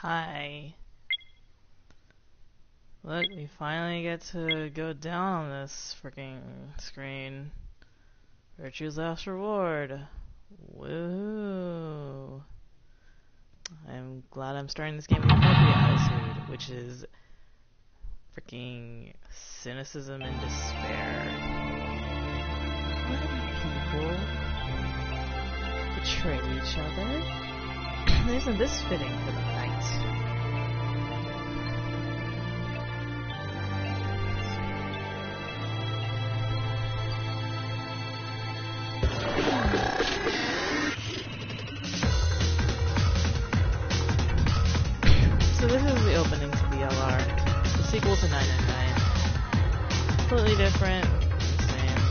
Hi. Look, we finally get to go down on this freaking screen. Virtue's last reward. Woo! I'm glad I'm starting this game with appropriate attitude, which is freaking cynicism and despair. Why do people betray each other? Isn't this fitting for the night? So this is the opening to VLR, the sequel to 999. Completely different, same.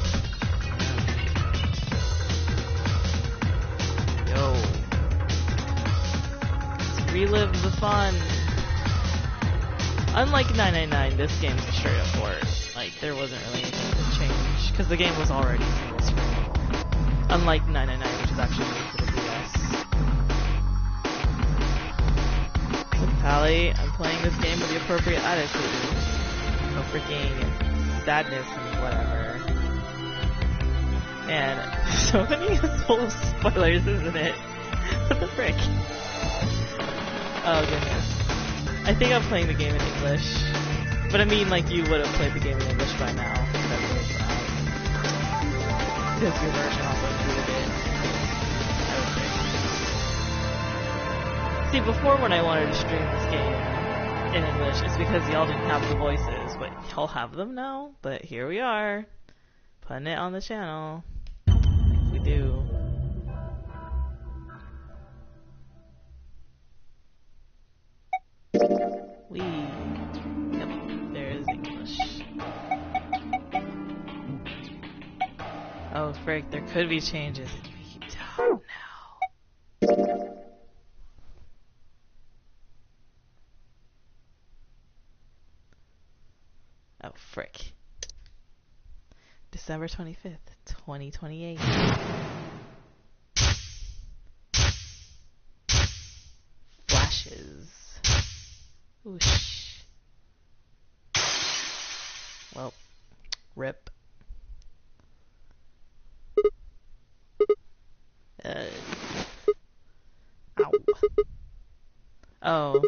Yo. Let's relive the fun. Unlike 999, this game's a straight up port. Like, there wasn't really anything to change, because the game was already single screen. Unlike 999, which is actually made for the DS. Pally, I'm playing this game with the appropriate attitude. No freaking sadness and whatever. Man, so many full of spoilers, isn't it? What the frick? Oh goodness. I think I'm playing the game in English. But I mean, like, you would have played the game in English by now. Because your version also included it. See, before when I wanted to stream this game in English, it's because y'all didn't have the voices, but y'all have them now. But here we are, putting it on the channel. We do. Yep, there is English. Oh, frick, there could be changes. We don't know. Oh, frick. December 25th, 2028. Flashes. Whoosh. Well, rip. Ow. Oh.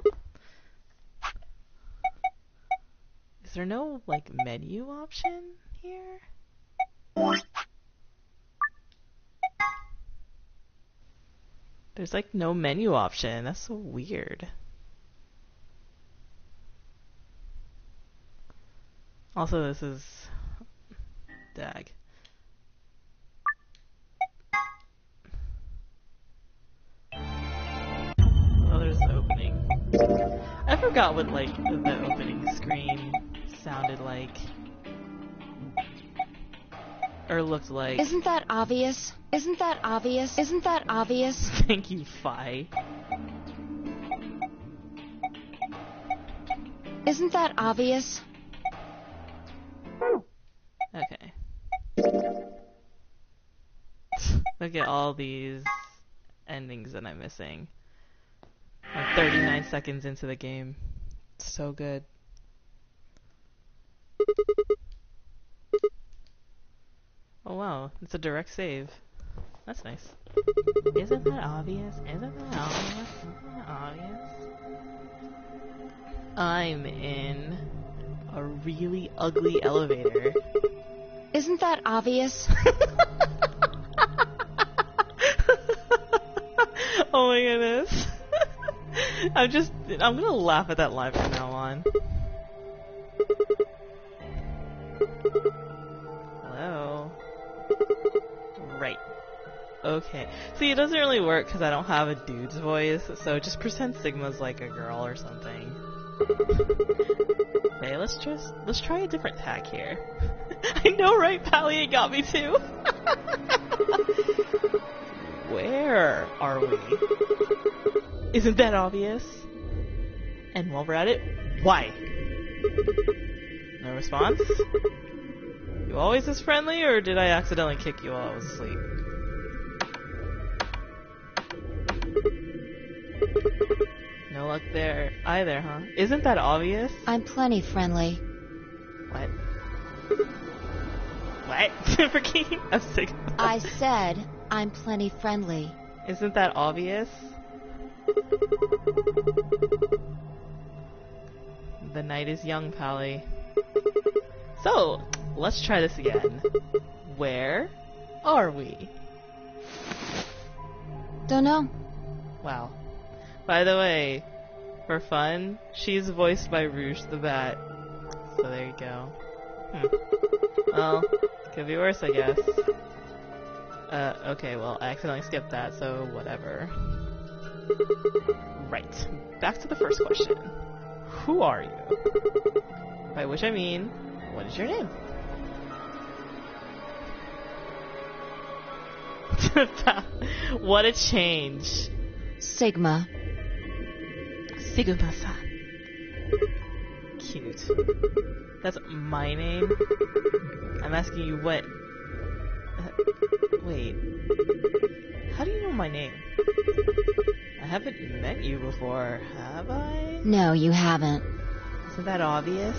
Is there no, like, menu option here? There's, like, no menu option. That's so weird. Also, this is... Dag. Oh, there's the opening. I forgot what, like, the opening screen sounded like. Or looked like. Isn't that obvious? Isn't that obvious? Isn't that obvious? Thank you, Fi. Isn't that obvious? Okay. Look at all these endings that I'm missing. I'm 39 seconds into the game. It's so good. Oh wow, it's a direct save. That's nice. Isn't that obvious? Isn't that obvious? Isn't that obvious? I'm in a really ugly elevator. Isn't that obvious? Oh my goodness. I'm gonna laugh at that line from now on. Hello. Right. Okay. See, it doesn't really work because I don't have a dude's voice, so just pretend Sigma's like a girl or something. Okay, let's try a different tack here. I know, right? Pally got me too. Where are we? Isn't that obvious? And while we're at it, why? No response? You always this friendly, or did I accidentally kick you while I was asleep? No No luck there either, huh? Isn't that obvious? I'm plenty friendly. What? What? Freaking a Sigma. I said I'm plenty friendly. Isn't that obvious? The night is young, Pally. So, let's try this again. Where are we? Don't know. Wow. By the way, for fun, she's voiced by Rouge the Bat. So there you go. Well, could be worse, I guess. Okay, well, I accidentally skipped that, so whatever. Right. Back to the first question. Who are you? By which I mean, what is your name? What a change. Sigma. Sigma-san. Cute. That's my name? I'm asking you what... wait. How do you know my name? I haven't met you before, have I? No, you haven't. Isn't that obvious?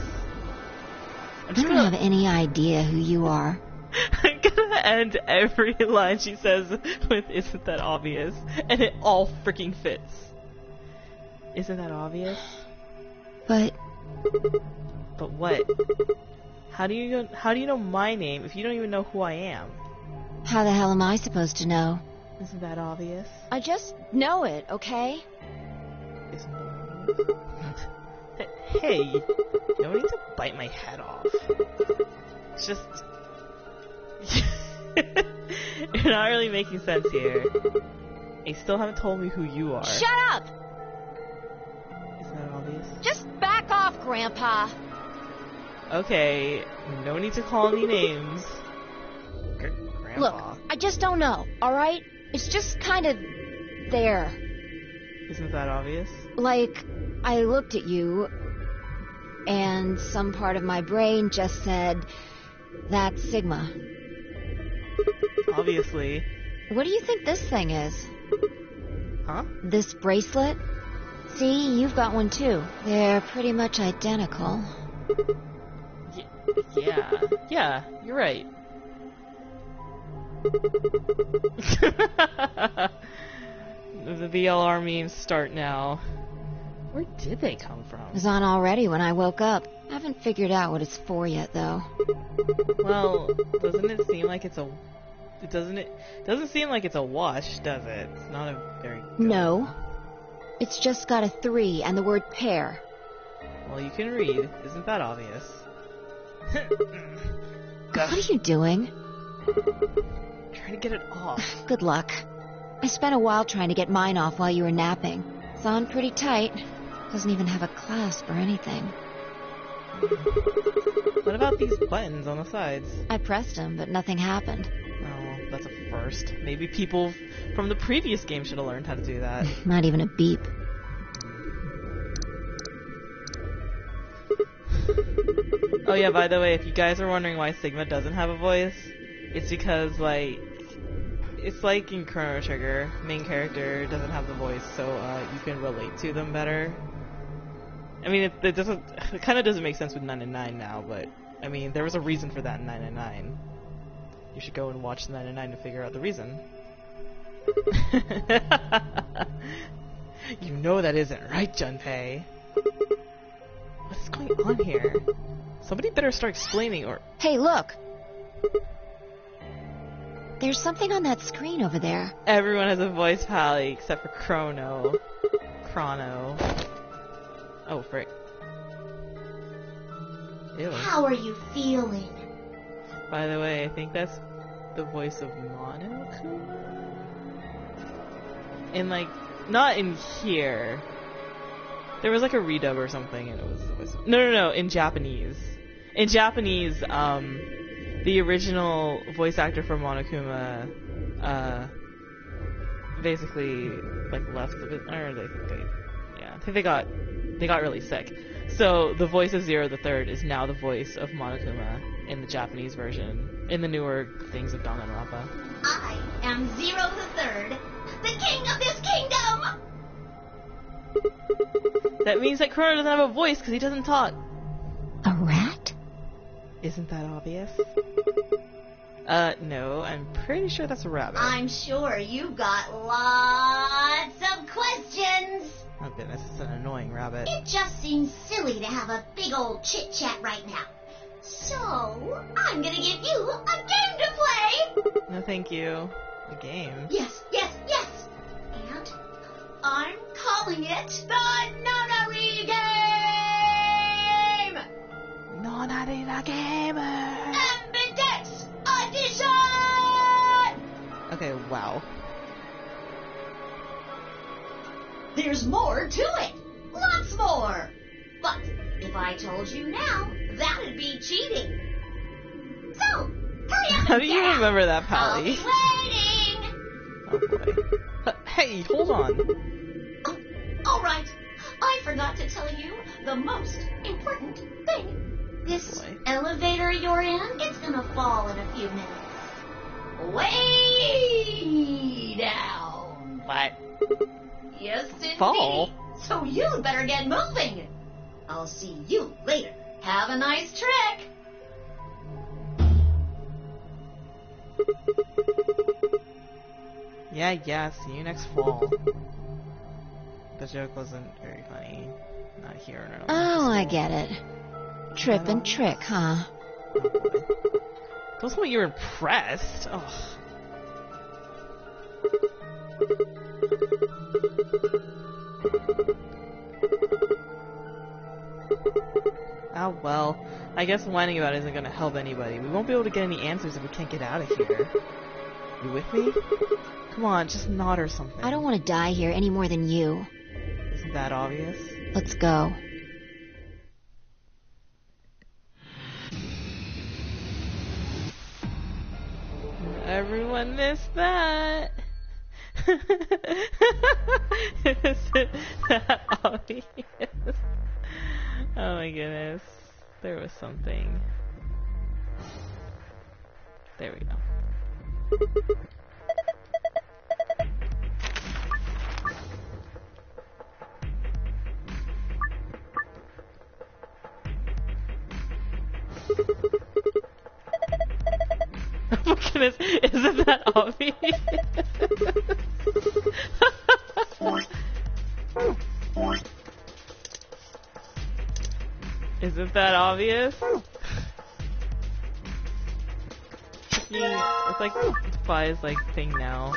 I don't have any idea who you are. I'm gonna end every line she says with "isn't that obvious?" and it all freaking fits. Isn't that obvious? But what? How do you know my name if you don't even know who I am? How the hell am I supposed to know? Isn't that obvious? I just know it, okay? Isn't that obvious? Hey, you don't need to bite my head off. It's just... You're not really making sense here. You still haven't told me who you are. Shut up! Isn't that obvious? Just back off, Grandpa. Okay, no need to call any names. Grandpa. Look, I just don't know, alright? It's just kind of there. Isn't that obvious? Like, I looked at you, and some part of my brain just said, that's Sigma. Obviously. What do you think this thing is? Huh? This bracelet? See, you've got one too. They're pretty much identical. Yeah, you're right. The VLR memes start now. Where did they come from? It was on already when I woke up. I haven't figured out what it's for yet, though. Well, doesn't it seem like it's a... It doesn't seem like it's a wash, does it? It's not a very good... No. It's just got a 3 and the word pair. Well, you can read. Isn't that obvious? What are you doing? Trying to get it off. Good luck. I spent a while trying to get mine off while you were napping. It's on pretty tight. Doesn't even have a clasp or anything. What about these buttons on the sides? I pressed them, but nothing happened. Oh, that's a first. Maybe people from the previous game should have learned how to do that. Not even a beep. Oh yeah, by the way, if you guys are wondering why Sigma doesn't have a voice, it's because, like, it's like in Chrono Trigger, main character doesn't have the voice, so you can relate to them better. I mean, it kind of doesn't make sense with 999 now, but I mean, there was a reason for that in 999. You should go and watch 999 to figure out the reason. You know that isn't right, Junpei. What's going on here? Somebody better start explaining, or... Hey, look! There's something on that screen over there. Everyone has a voice, Pally, except for Chrono. Oh, frick. Ew. How are you feeling? By the way, I think that's the voice of Monokuma? And, like, not in here. There was, like, a redub or something, and it was the voice of... No, in Japanese. In Japanese, the original voice actor for Monokuma, basically, like, left the bit, or I think they got really sick. So, the voice of Zero the Third is now the voice of Monokuma in the Japanese version, in the newer things of Danganronpa. I am Zero the Third, the king of this kingdom! That means that Chrono doesn't have a voice because he doesn't talk. A rat? Isn't that obvious? No, I'm pretty sure that's a rabbit. I'm sure you've got lots of questions. Oh goodness, it's an annoying rabbit. It just seems silly to have a big old chit-chat right now. So, I'm gonna give you a game to play. No thank you. A game? Yes, yes, yes. And I'm calling it the Nonary Game! Nonarina Gamer! Ambidex Edition! Okay, wow. There's more to it. Lots more. But if I told you now, that'd be cheating. So, hurry up. How do you remember that, I'll Pally? be waiting. Oh boy. Hey, hold on. Oh, all right. I forgot to tell you the most important thing. This Boy. elevator you're in, it's gonna fall in a few minutes. Way down. What? Yes, indeed. Fall? So you'd better get moving. I'll see you later. Have a nice trick. Yeah, see you next fall. The joke wasn't very funny. Not here or Oh, I get it. Trip and trick, huh? Oh boy. Don't tell me you're impressed. Ugh. Oh well, I guess whining about it isn't gonna help anybody. We won't be able to get any answers if we can't get out of here. You with me? Come on, just nod or something. I don't want to die here any more than you. Isn't that obvious? Let's go. Everyone missed that. Isn't that obvious? Oh my goodness. There was something. There we go. Oh my goodness, isn't that obvious? Isn't that obvious? It's like Spy's like thing now.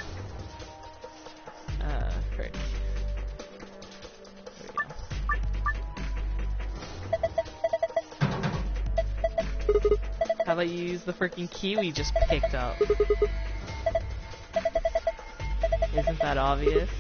Frick. There we go. How about you use the freaking key we just picked up? Isn't that obvious?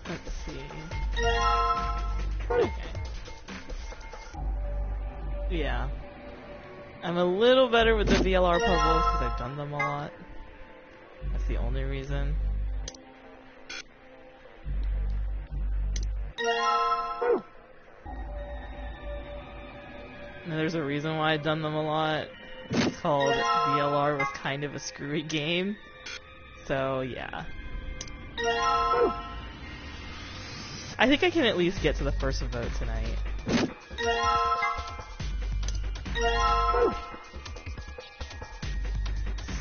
Let's see. Okay. Yeah. I'm a little better with the VLR puzzles because I've done them a lot. That's the only reason. And there's a reason why I've done them a lot. It's called VLR was kind of a screwy game. So, yeah. I think I can at least get to the first vote tonight. Let's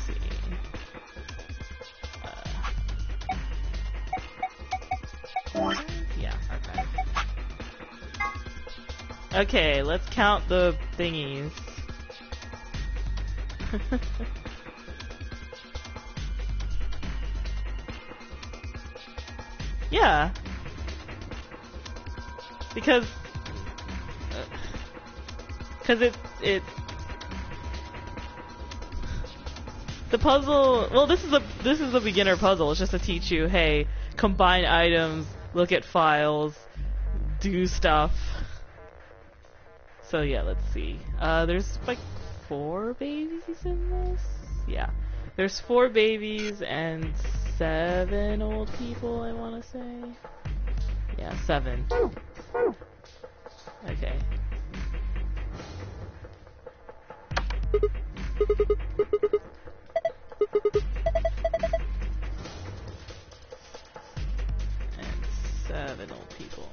see. Yeah, okay. Okay, let's count the thingies. Yeah. Because it the puzzle, well, this is a beginner puzzle. It's just to teach you, hey, combine items, look at files, do stuff. So yeah, let's see. There's like 4 babies in this? Yeah. There's 4 babies and 7 old people, I want to say. Yeah, 7. Okay. And 7 old people.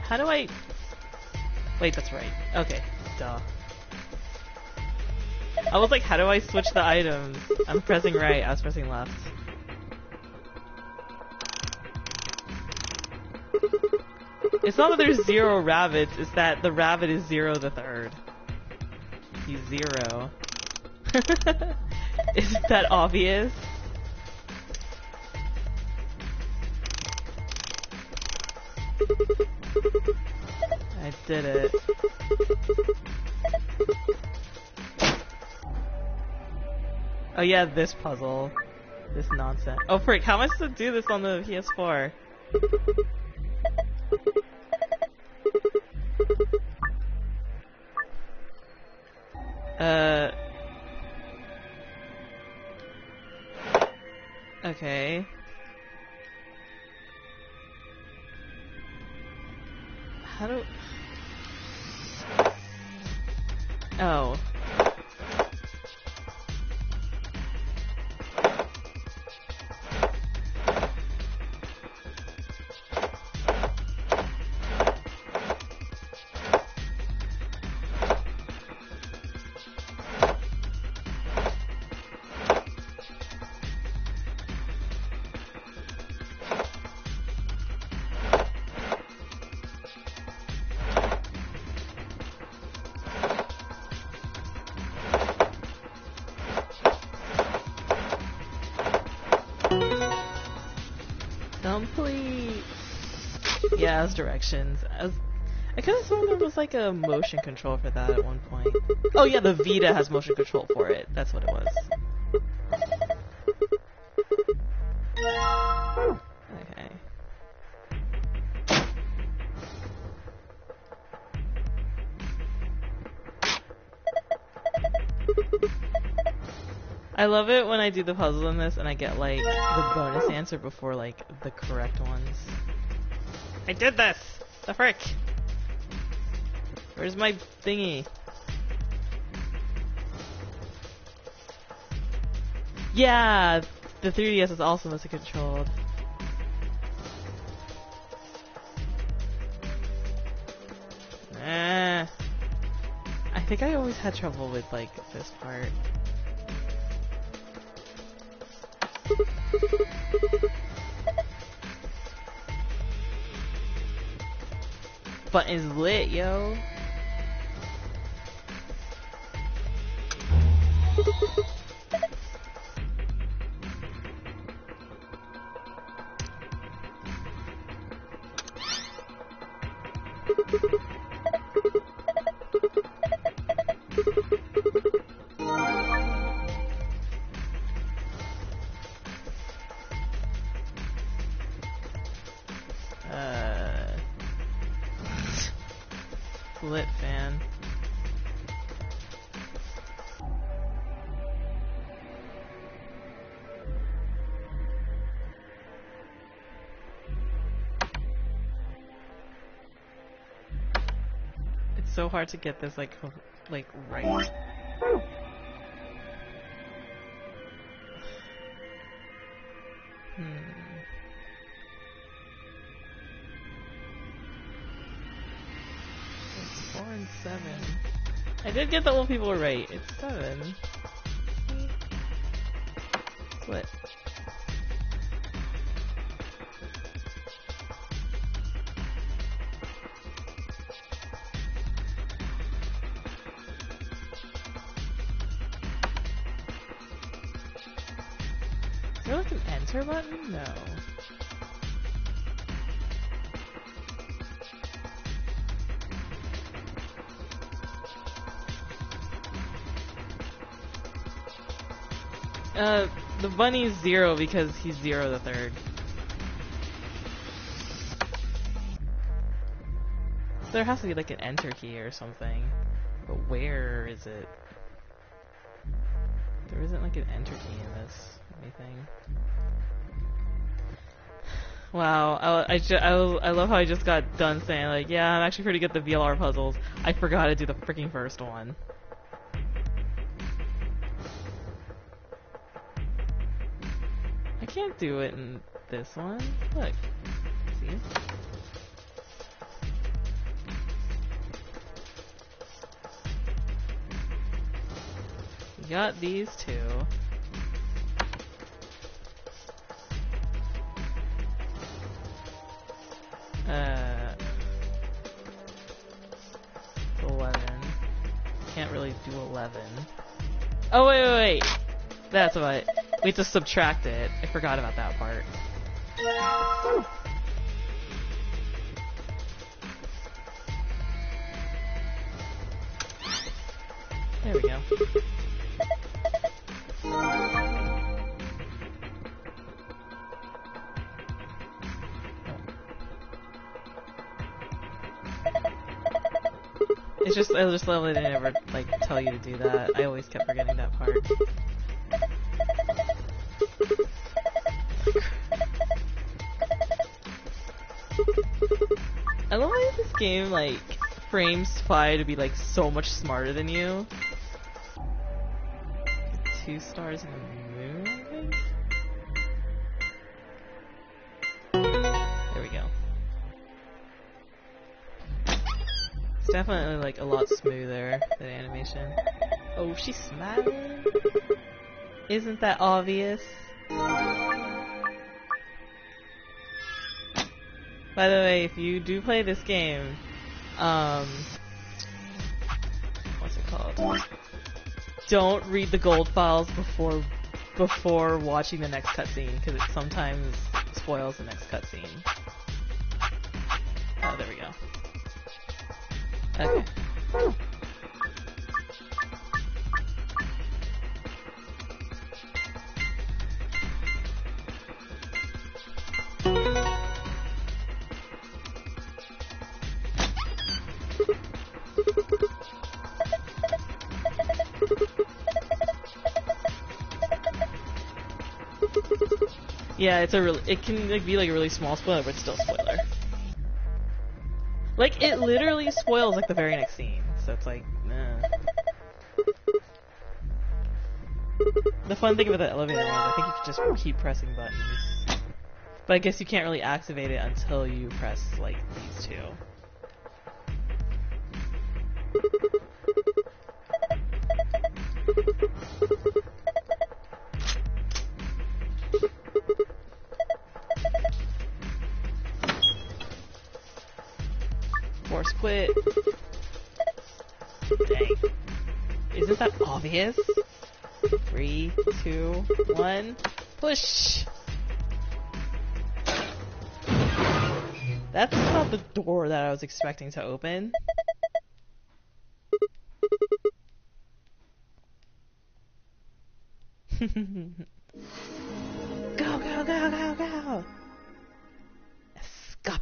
How do I... Wait, that's right. Okay, duh. I was like, how do I switch the items? I'm pressing right, I was pressing left. It's not that there's 0 rabbits, it's that the rabbit is 0 the third. He's 0. Isn't that obvious? I did it. Oh yeah, this puzzle. This nonsense. Oh frick, how am I supposed to do this on the PS4? Okay. How do... Oh. Complete. Yeah, as directions. I could have sworn there was like a motion control for that at one point. Oh yeah, the Vita has motion control for it. That's what it was. Okay. I love it when I do the puzzle in this and I get like the bonus answer before like the correct ones. I did this! The frick! Where's my thingy? Yeah! The 3DS is also motion controlled. I think I always had trouble with like this part. Button's lit, yo. Lit fan. It's so hard to get this like right. It's 4 and 7. I did get the old people right. It's 7. Split. like an enter button? No. The bunny's 0 because he's 0 the third. So there has to be like an enter key or something. But where is it? There isn't like an enter key in this anything. Wow, I love how I just got done saying like, yeah, I'm actually pretty good at the VLR puzzles. I forgot to do the freaking first one. I can't do it in this one. Look. See? We got these two. It's 11. Can't really do 11. Oh, wait. That's what. We have to subtract it. I forgot about that part. There we go. I just love that they never like tell you to do that. I always kept forgetting that part. I love how this game like frames Spy to be like so much smarter than you. 2 stars in the moon, I think? There we go. It's definitely like a lot smoother, the animation. Oh, she's smiling? Isn't that obvious? By the way, if you do play this game, what's it called? Don't read the gold files before watching the next cutscene, because it sometimes spoils the next cutscene. Oh, there we go. Okay. Yeah, it can like be like a really small spoiler, but still spoiler. Like it literally spoils like the very next scene, so it's like, nah. The fun thing about the elevator one is I think you can just keep pressing buttons, but I guess you can't really activate it until you press like these two. Force quit. Dang. Isn't that obvious? 3, 2, 1, push! That's not the door that I was expecting to open. Go, go, go, go, go! Escape!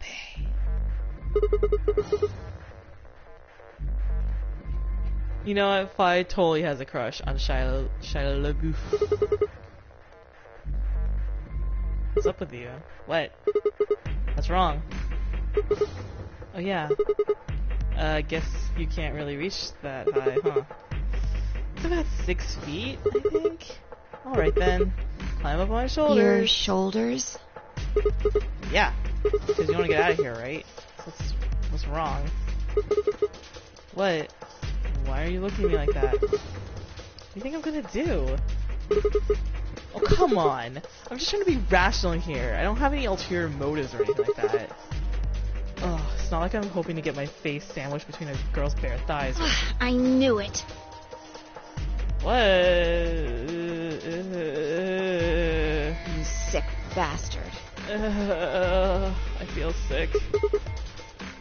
You know what? Fi totally has a crush on Shia LaBeouf. What's up with you? What? What's wrong? Oh yeah. I guess you can't really reach that high, huh? It's about 6 feet, I think. Alright then. Climb up my shoulders. Your shoulders? Yeah. Because you want to get out of here, right? What's wrong? What? Why are you looking at me like that? What do you think I'm gonna do? Oh, come on! I'm just trying to be rational here. I don't have any ulterior motives or anything like that. Ugh, it's not like I'm hoping to get my face sandwiched between a girl's bare thighs. I knew it. What? You bastard. I feel sick.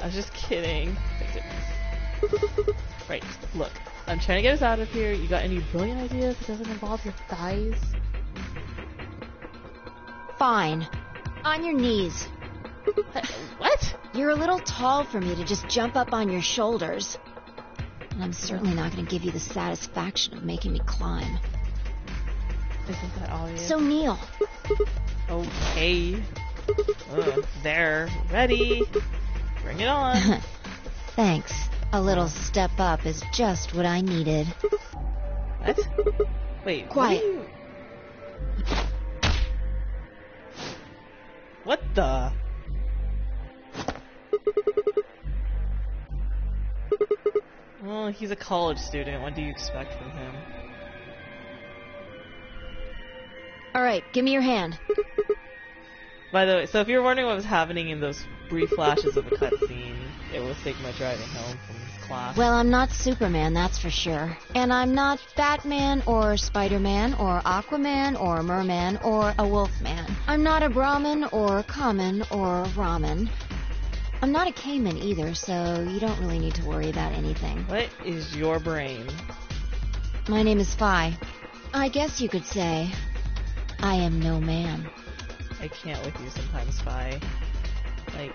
I was just kidding. Thank goodness. Right, look. I'm trying to get us out of here. You got any brilliant ideas that doesn't involve your thighs? Fine. On your knees. What? You're a little tall for me to just jump up on your shoulders. And I'm certainly not going to give you the satisfaction of making me climb. Isn't that obvious? So kneel. Okay. There. Ready. Bring it on. Thanks. A little step up is just what I needed. What? Wait. Quiet. What the? Well, he's a college student. What do you expect from him? Alright, give me your hand. By the way, so if you're wondering what was happening in those brief flashes of the cutscene, it was Sigma driving home from class. Well, I'm not Superman, that's for sure. And I'm not Batman, or Spider-Man, or Aquaman, or Merman, or a Wolfman. I'm not a Brahmin, or Common, or Ramen. I'm not a Cayman either, so you don't really need to worry about anything. What is your brain? My name is Phi. I guess you could say I am no man. I can't with you sometimes, Phi. Like,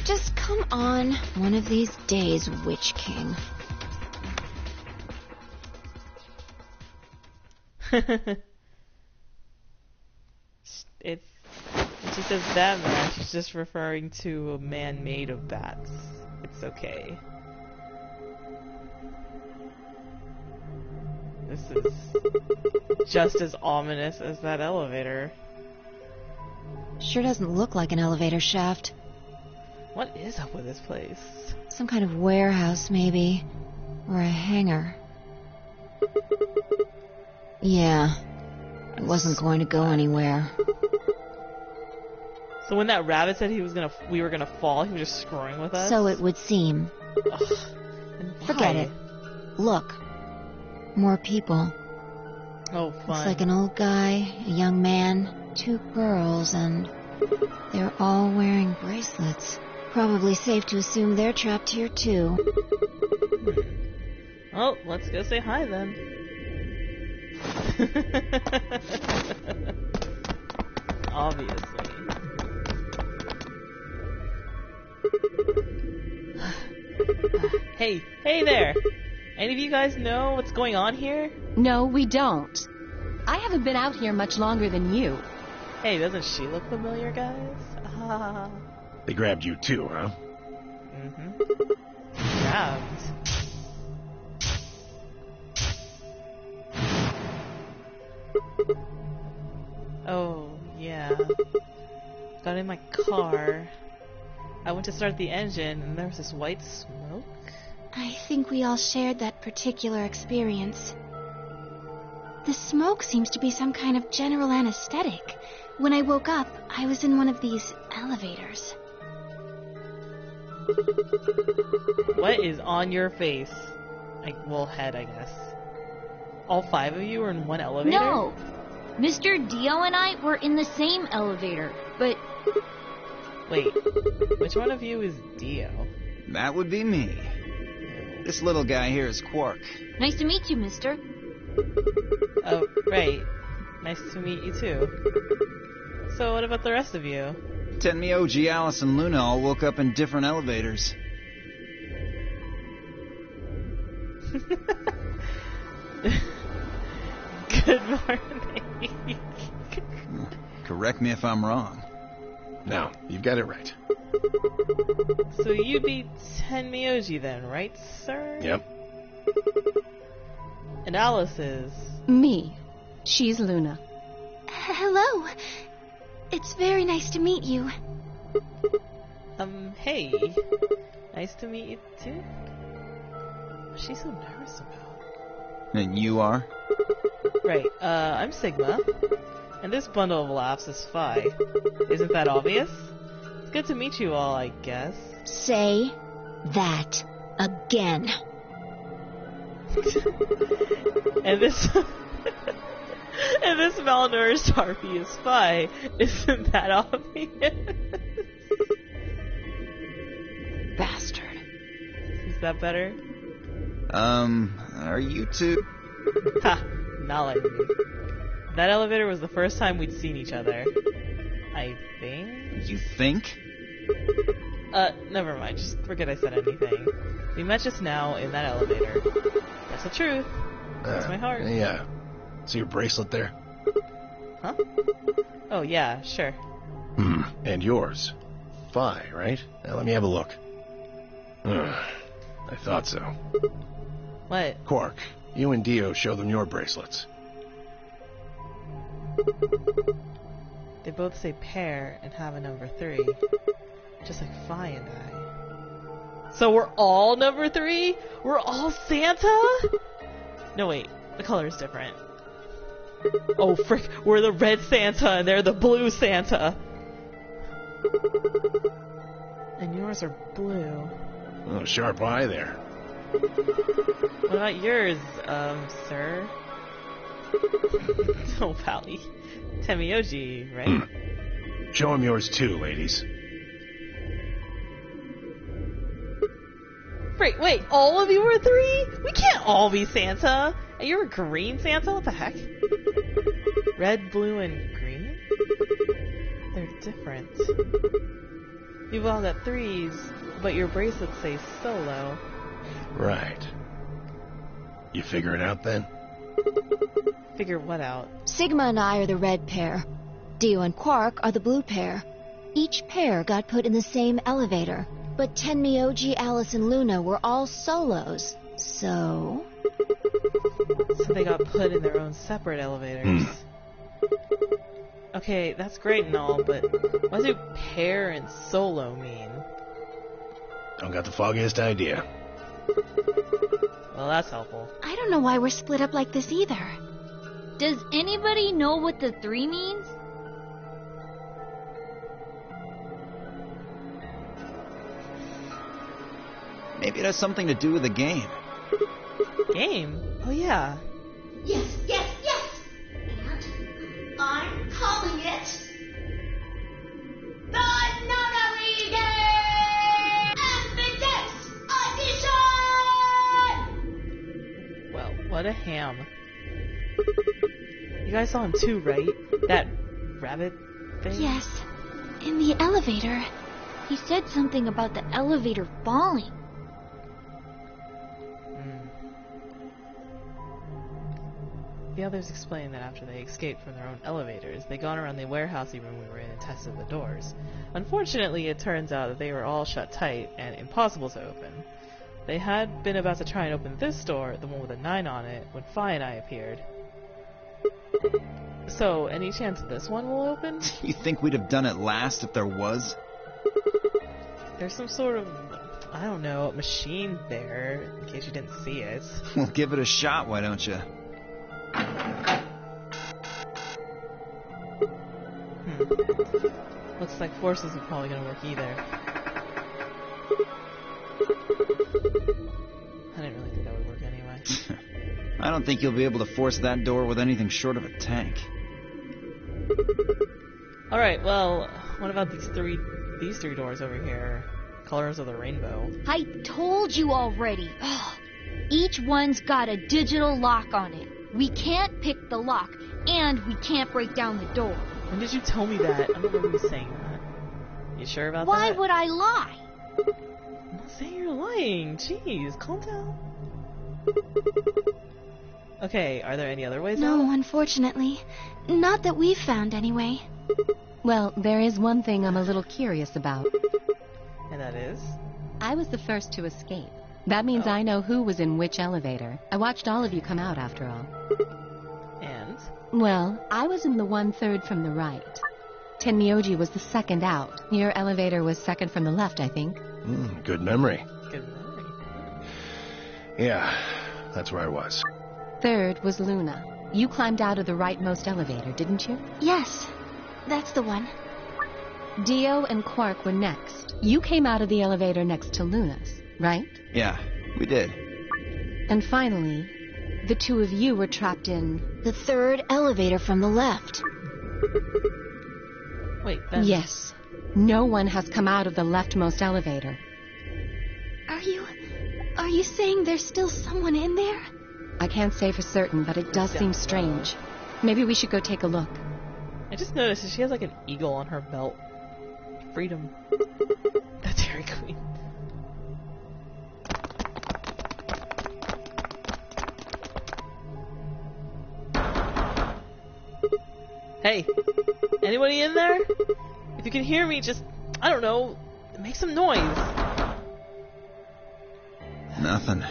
Just come on one of these days, Witch King. It's... When she says Batman, she's just referring to a man made of bats. It's okay. This is just as ominous as that elevator. Sure doesn't look like an elevator shaft. What is up with this place? Some kind of warehouse, maybe. Or a hangar. Yeah. It wasn't going to go anywhere. So when that rabbit said we were gonna fall, he was just screwing with us? So it would seem. Ugh. And why? Forget it. Look. More people. Oh, fun. Looks like an old guy, a young man, 2 girls, and they're all wearing bracelets. Probably safe to assume they're trapped here too. Well, let's go say hi then. Obviously. Hey there! Any of you guys know what's going on here? No, we don't. I haven't been out here much longer than you. Hey, doesn't she look familiar, guys? Ah. They grabbed you too, huh? Grabbed. Oh, yeah. Got in my car. I went to start the engine, and there was this white smoke. I think we all shared that particular experience. The smoke seems to be some kind of general anesthetic. When I woke up, I was in one of these elevators. What is on your face? Well, head, I guess. All 5 of you were in one elevator? No! Mr. Dio and I were in the same elevator, but... Wait, which one of you is Dio? That would be me. This little guy here is Quark. Nice to meet you, mister. Oh, right. Nice to meet you too. So what about the rest of you? Tenmyoji, Alice, and Luna all woke up in different elevators. Good morning. Correct me if I'm wrong. No, you've got it right. So you'd be Tenmyoji then, right, sir? Yep. And Alice is... Me. She's Luna. Hello. It's very nice to meet you. Hey. Nice to meet you too. What's she so nervous about? And you are? Right, I'm Sigma. And this bundle of laughs is Phi. Isn't that obvious? It's good to meet you all, I guess. Say that again. And this... And this malnourished harpy is Spy. Isn't that obvious? Bastard. Is that better? Are you two? Ha! Not like me. That elevator was the first time we'd seen each other. I think? You think? Never mind. Just forget I said anything. We met just now in that elevator. That's the truth. That's my heart. Yeah. See your bracelet there? Huh? Oh, yeah, sure. And yours. Phi, right? Now let me have a look. I thought so. What? Quark, you and Dio show them your bracelets. They both say pair and have a number 3. Just like Phi and I. So we're all number 3? We're all Santa? No, wait. The color is different. Oh, frick. We're the red Santa and they're the blue Santa. And yours are blue. Oh, sharp eye there. What about yours, sir? Oh, Pally. Temioji, right? Show him yours too, ladies. Frick, wait, all of you are 3? We can't all be Santa. And you're a green Santa? What the heck? Red, blue, and green? They're different. You've all got 3s, but your bracelets say solo. Right. You figure it out then? Figure what out? Sigma and I are the red pair. Dio and Quark are the blue pair. Each pair got put in the same elevator. But Tenmyoji, Alice, and Luna were all solos. So they got put in their own separate elevators. Okay, that's great and all, but what do pair and solo mean? Don't got the foggiest idea. Well, that's helpful. I don't know why we're split up like this either. Does anybody know what the 3 means? Maybe it has something to do with the game. Game? Oh, yeah. Yes, yes, yes! And I'm calling it the Nonary Evidence Edition! Well, what a ham. You guys saw him too, right? That rabbit thing? Yes. In the elevator. He said something about the elevator falling. The others explained that after they escaped from their own elevators, they'd gone around the warehousey room we were in and tested the doors. Unfortunately, it turns out that they were all shut tight and impossible to open. They had been about to try and open this door, the one with a 9 on it, when Phi and I appeared. So, any chance this one will open? You think we'd have done it last if there was? There's some sort of, I don't know, machine there, in case you didn't see it. Well, give it a shot, why don't you? Looks like forces are probably gonna work either. I didn't really think that would work anyway. I don't think you'll be able to force that door with anything short of a tank. Alright, well, what about these three doors over here? Colors of the rainbow. I told you already. Each one's got a digital lock on it. We can't pick the lock, and we can't break down the door. When did you tell me that? I don't remember you saying that. You sure about Why that? would I lie? I'm not saying you're lying. Jeez, calm down. Okay, are there any other ways out? No, unfortunately. Not that we've found, anyway. Well, there is one thing I'm a little curious about. And that is? I was the first to escape. That means I know who was in which elevator. I watched all of you come out, after all. And? Well, I was in the 1/3 from the right. Tenmyoji was the second out. Your elevator was second from the left, I think. Good memory. Good memory. Yeah, that's where I was. Third was Luna. You climbed out of the rightmost elevator, didn't you? Yes, that's the one. Dio and Quark were next. You came out of the elevator next to Luna's, right? Yeah, we did. And finally, the two of you were trapped in... The third elevator from the left. Wait, then... Yes. No one has come out of the leftmost elevator. Are you saying there's still someone in there? I can't say for certain, but it does seem strange. Maybe we should go take a look. I just noticed that she has like an eagle on her belt. Freedom. That's Dairy Queen. Hey, anybody in there? If you can hear me, just, I don't know, make some noise. Nothing.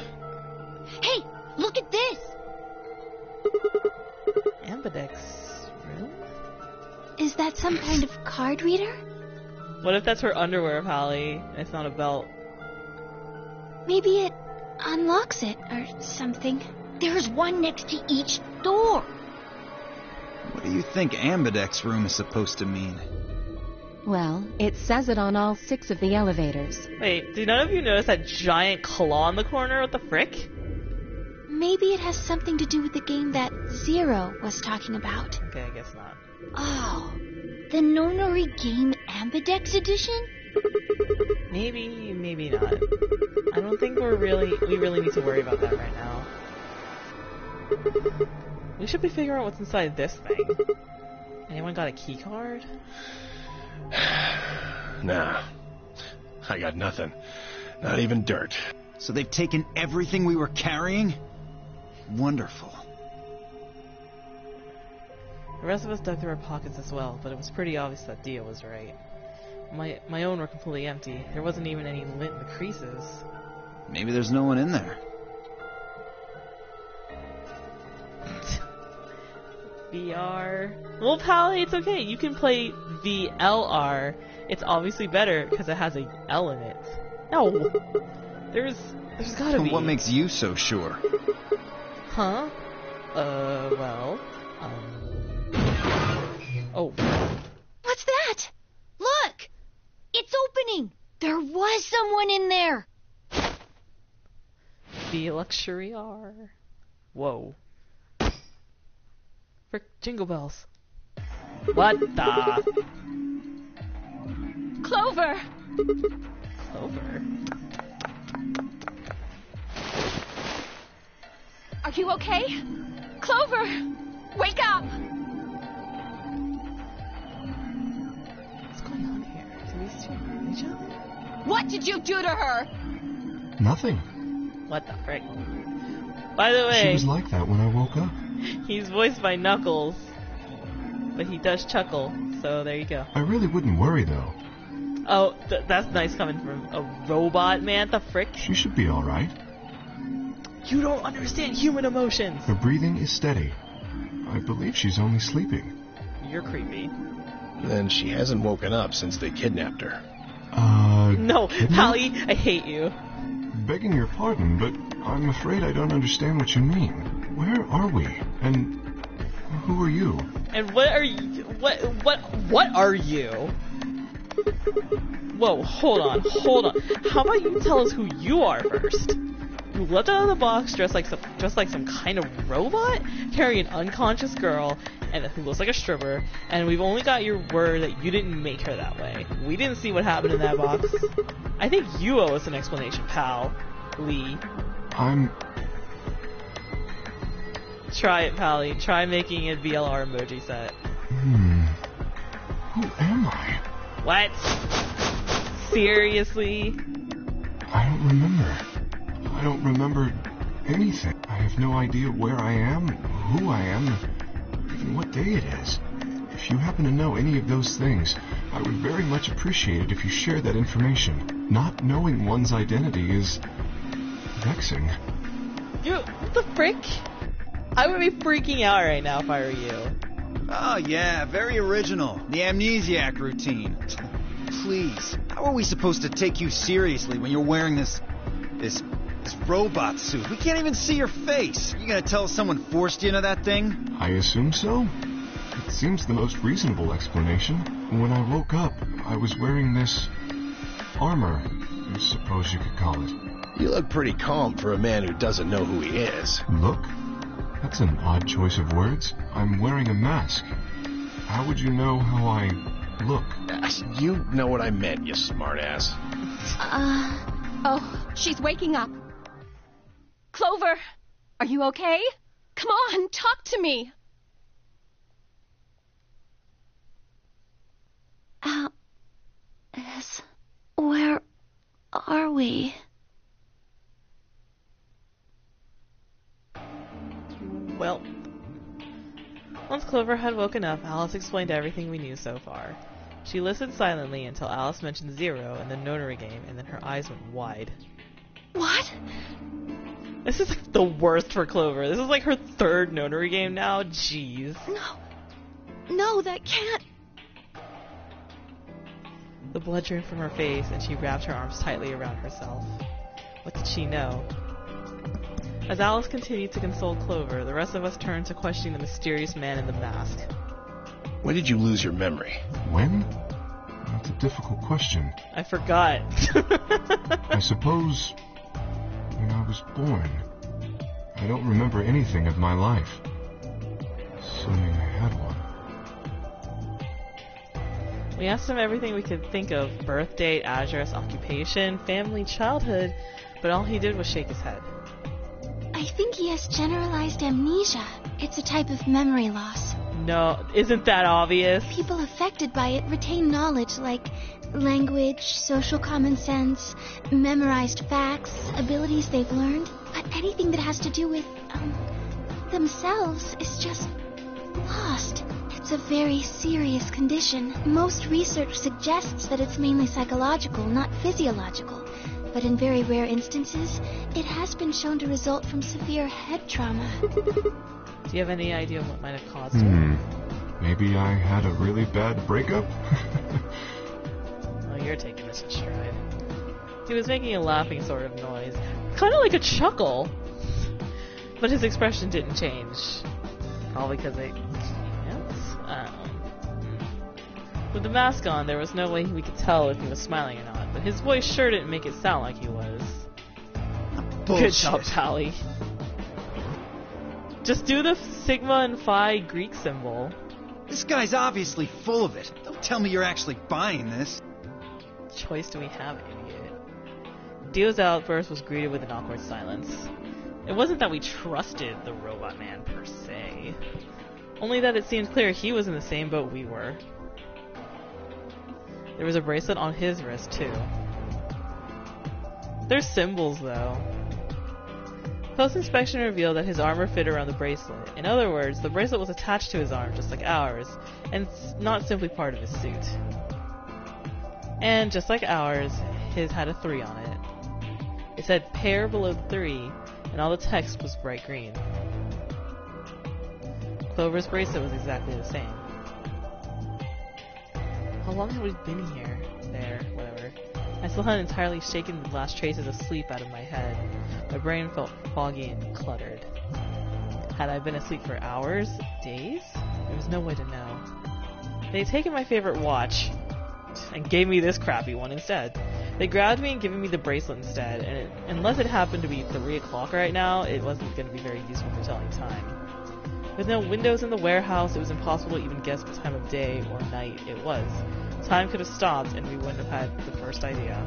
Hey, look at this! Ambidex's room? Is that some kind of card reader? What if that's her underwear, Pally, and it's not a belt? Maybe it unlocks it or something. There's one next to each door. What do you think Ambidex room is supposed to mean? Well, it says it on all 6 of the elevators. Wait, did none of you notice that giant claw in the corner? What the frick? Maybe it has something to do with the game that Zero was talking about. Okay, I guess not. Oh, the Nonori Game Ambidex Edition? Maybe, maybe not. I don't think we really need to worry about that right now. We should be figuring out what's inside this thing. Anyone got a key card? Nah. I got nothing. Not even dirt. So they've taken everything we were carrying? Wonderful. The rest of us dug through our pockets as well, but it was pretty obvious that Dio was right. My own were completely empty. There wasn't even any lint in the creases. Maybe there's no one in there. VR. Well, Pally, it's okay. You can play VLR. It's obviously better because it has a L in it. No, there's gotta be. What makes you so sure? Huh? Well, Oh. What's that? Look! It's opening! There was someone in there! The luxury R. Whoa. Frick, jingle bells. What the? Clover! Clover? Are you okay? Clover! Wake up! What's going on here? Do these two know each other? What did you do to her? Nothing. What the frick? By the way, She was like that when I woke up. he's voiced by Knuckles, but he does chuckle, so there you go. I really wouldn't worry, though. Oh, that's nice coming from a robot, man. The frick? She should be all right. You don't understand human emotions. Her breathing is steady. I believe she's only sleeping. You're creepy. Then she hasn't woken up since they kidnapped her. No, kidnapped? Pally, I hate you. Begging your pardon, but I'm afraid I don't understand what you mean. Where are we? And who are you? And what are you? What are you? Whoa, hold on. How about you tell us who you are first? You leapt out of the box dressed like some kind of robot, carrying an unconscious girl, and who looks like a stripper. And we've only got your word that you didn't make her that way. We didn't see what happened in that box. I think you owe us an explanation, pal. Lee. Try it, Pally. Try making a VLR emoji set. Who am I? What? Seriously? I don't remember. I don't remember anything. I have no idea where I am, who I am, even what day it is. If you happen to know any of those things, I would very much appreciate it if you shared that information. Not knowing one's identity is vexing. What the frick? I would be freaking out right now if I were you. Oh yeah, very original. The amnesiac routine. Please, how are we supposed to take you seriously when you're wearing this robot suit? We can't even see your face. You gonna tell us someone forced you into that thing? I assume so. It seems the most reasonable explanation. When I woke up, I was wearing this armor, I suppose you could call it. You look pretty calm for a man who doesn't know who he is. Look? That's an odd choice of words. I'm wearing a mask. How would you know how I look? You know what I meant, you smartass. Oh, she's waking up. Clover, are you okay? Come on, talk to me. Alice, where are we? Well, once Clover had woken up, Alice explained everything we knew so far. She listened silently until Alice mentioned Zero and the notary game, and then her eyes went wide. What? This is like the worst for Clover. This is like her third notary game now. Jeez. No, that can't. The blood drained from her face, and she wrapped her arms tightly around herself. What did she know? As Alice continued to console Clover, the rest of us turned to questioning the mysterious man in the mask. When did you lose your memory? When? That's a difficult question. I forgot. I suppose when I was born. I don't remember anything of my life. Assuming I had one. We asked him everything we could think of: birth date, address, occupation, family, childhood, but all he did was shake his head. I think he has generalized amnesia. It's a type of memory loss. No, isn't that obvious? People affected by it retain knowledge like language, social common sense, memorized facts, abilities they've learned. But anything that has to do with, themselves is just lost. It's a very serious condition. Most research suggests that it's mainly psychological, not physiological. But in very rare instances, it has been shown to result from severe head trauma. Do you have any idea what might have caused it? Maybe I had a really bad breakup? Oh, you're taking this in stride. He was making a laughing sort of noise, kind of like a chuckle. But his expression didn't change. Probably because it counts? I don't know. With the mask on, there was no way we could tell if he was smiling or not. But his voice sure didn't make it sound like he was. Bullshit. Good job, Pally. Just do the Sigma and Phi Greek symbol. This guy's obviously full of it. Don't tell me you're actually buying this. What choice do we have, idiot? Dio's outburst was greeted with an awkward silence. It wasn't that we trusted the robot man per se, only that it seemed clear he was in the same boat we were. There was a bracelet on his wrist, too. There's symbols, though. Close inspection revealed that his armor fit around the bracelet. In other words, the bracelet was attached to his arm, just like ours, and not simply part of his suit. And just like ours, his had a 3 on it. It said pair below the 3, and all the text was bright green. Clover's bracelet was exactly the same. How long have we been here? There, whatever. I still hadn't entirely shaken the last traces of sleep out of my head. My brain felt foggy and cluttered. Had I been asleep for hours? Days? There was no way to know. They had taken my favorite watch and gave me this crappy one instead. They grabbed me and given me the bracelet instead, and unless it happened to be 3 o'clock right now, it wasn't going to be very useful for telling time. With no windows in the warehouse, it was impossible to even guess what time of day or night it was. Time could have stopped, and we wouldn't have had the first idea.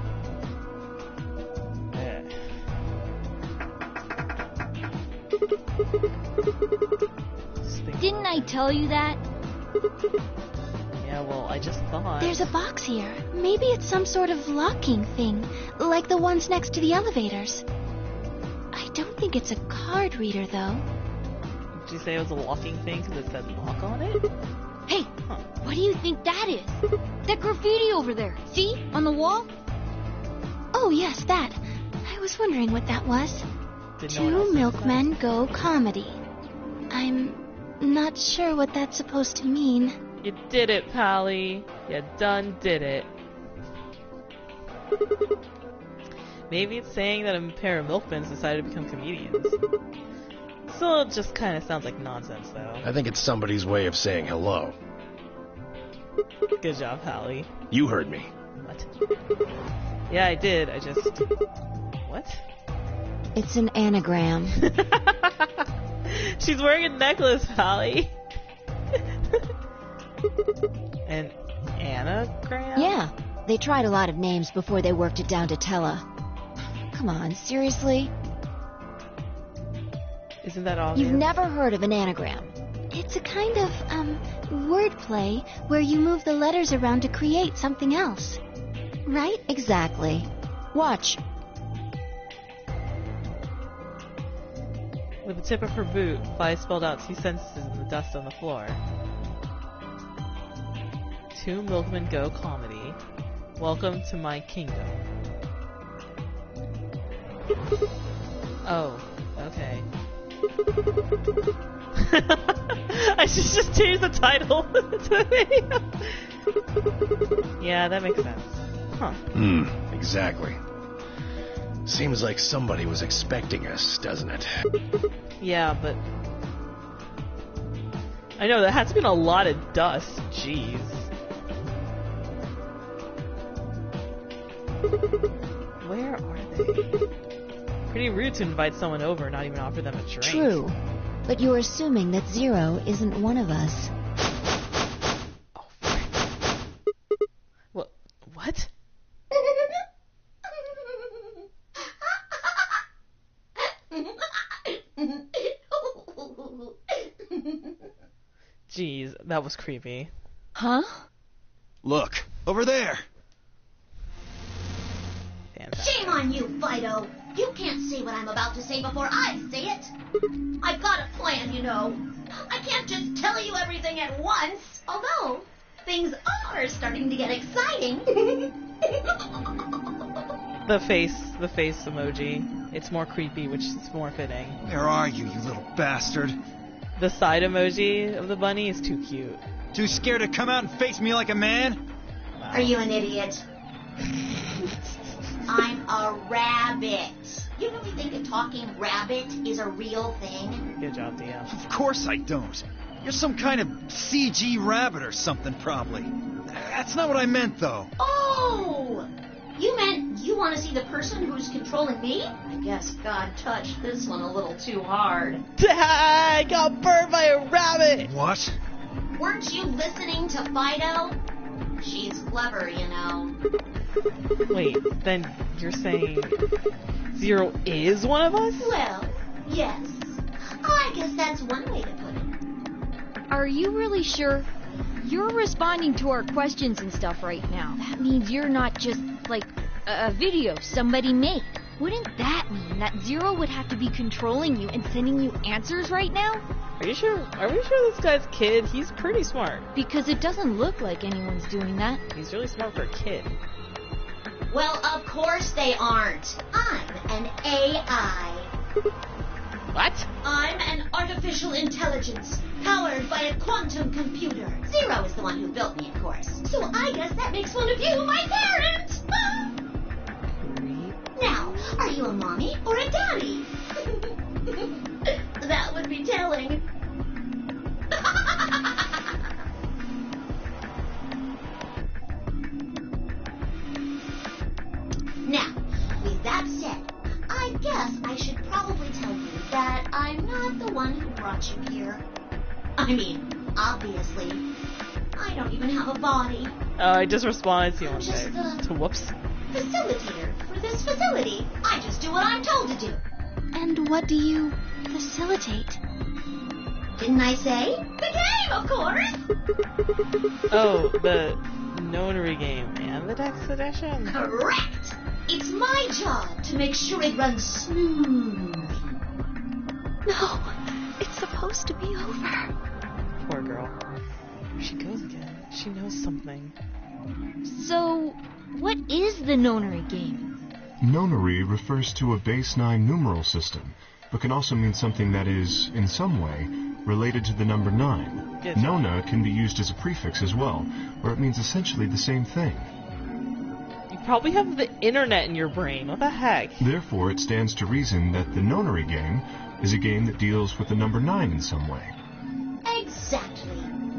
Didn't I tell you that? Yeah, well, I just thought... There's a box here. Maybe it's some sort of locking thing, like the ones next to the elevators. I don't think it's a card reader, though. Did you say it was a locking thing because it said lock on it? Hey, what do you think that is? That graffiti over there. See? On the wall? Oh, yes, that. I was wondering what that was. Two milkmen go comedy. I'm not sure what that's supposed to mean. You did it, Pally. You done did it. Maybe it's saying that a pair of milkmans decided to become comedians. Still, it just kind of sounds like nonsense, though. I think it's somebody's way of saying hello. Good job, Pally. You heard me. What? Yeah, I did. I just... What? It's an anagram. She's wearing a necklace, Holly. An anagram? Yeah, they tried a lot of names before they worked it down to Tella. Come on, seriously? Isn't that obvious? You've never heard of an anagram? It's a kind of, wordplay where you move the letters around to create something else. Right? Exactly. Watch. With the tip of her boot, Vi spelled out 2 sentences in the dust on the floor. To Milkman Go comedy. Welcome to my kingdom. Oh, okay. I should just change the title to the video. Yeah, that makes sense. Huh. Exactly. Seems like somebody was expecting us, doesn't it? Yeah, but... I know, that has been a lot of dust. Jeez. Where are they? Pretty rude to invite someone over and not even offer them a drink. True. But you're assuming that Zero isn't one of us. Oh, frick. What? Jeez, that was creepy. Huh? Look, over there. Fantastic. Shame on you, Fido. You can't say what I'm about to say before I say it. I've got a plan, you know. I can't just tell you everything at once. Although, things are starting to get exciting. The face emoji. It's more creepy, which is more fitting. Where are you, you little bastard? The side emoji of the bunny is too cute. Too scared to come out and face me like a man? Are you an idiot? I'm a rabbit. You really think a talking rabbit is a real thing? Good job, DM. Of course I don't. You're some kind of CG rabbit or something, probably. That's not what I meant, though. Oh! You meant you want to see the person who's controlling me? I guess God touched this one a little too hard. I got burned by a rabbit! What? Weren't you listening to Fido? She's clever, you know. Wait, then you're saying Zero is one of us? Well, yes. I guess that's one way to put it. Are you really sure? You're responding to our questions and stuff right now. That means you're not just, like, a video somebody made. Wouldn't that mean that Zero would have to be controlling you and sending you answers right now? Are you sure? Are we sure this guy's kid? He's pretty smart. Because it doesn't look like anyone's doing that. He's really smart for a kid. Well, of course they aren't. I'm an AI. What? I'm an artificial intelligence powered by a quantum computer. Zero is the one who built me, of course. So I guess that makes one of you my parent. Now, are you a mommy or a daddy? That would be telling. Now, with that said, I guess I should probably tell you that I'm not the one who brought you here. I mean, obviously, I don't even have a body. Oh, I just responded to you on Just that. the- Whoops. Facilitator for this facility. I just do what I'm told to do. And what do you facilitate? Didn't I say? The game, of course! Oh, the notary game and the Dex edition. Correct! It's my job to make sure it runs smooth. No, it's supposed to be over. Poor girl. Here she goes again. She knows something. So, what is the nonary game? Nonary refers to a base 9 numeral system, but can also mean something that is, in some way, related to the number 9. Good. Nona can be used as a prefix as well, where it means essentially the same thing. You probably have the internet in your brain. What the heck? Therefore, it stands to reason that the nonary game is a game that deals with the number 9 in some way. Exactly.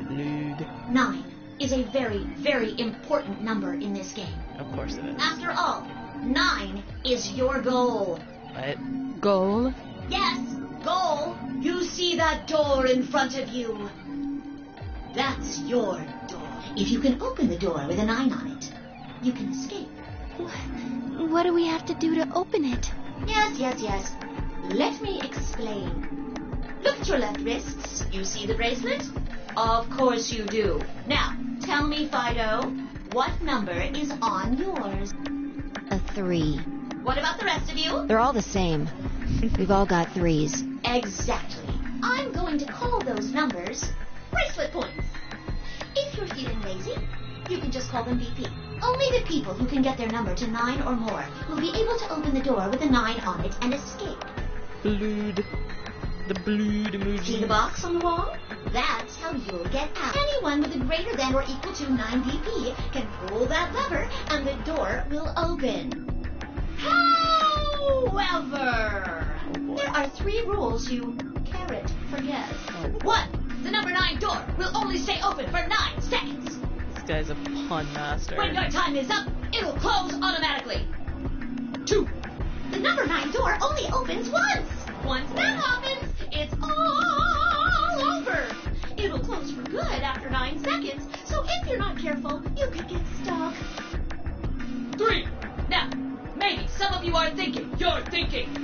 Lewd. 9 is a very, very important number in this game. Of course it is. After all, 9 is your goal. What? Goal? Yes, goal. You see that door in front of you? That's your door. If you can open the door with a 9 on it, you can escape. What do we have to do to open it? Yes. Let me explain. Look at your left wrists. You see the bracelet? Of course you do. Now, tell me, Fido, what number is on yours? A 3. What about the rest of you? They're all the same. We've all got 3s. Exactly. I'm going to call those numbers bracelet points. If you're feeling lazy, you can just call them BP. Only the people who can get their number to 9 or more will be able to open the door with a 9 on it and escape. Blood. The blood emoji. See the box on the wall? That's how you'll get out. Anyone with a greater than or equal to 9 BP can pull that lever and the door will open. However, there are 3 rules you carrot forget. 1, the number 9 door will only stay open for 9 seconds. This guy's a pun master. When your time is up, it'll close automatically. 2, the number 9 door only opens once. Once that happens, it's all over. It'll close for good after 9 seconds, so if you're not careful, you could get stuck. 3, now, maybe some of you are thinking,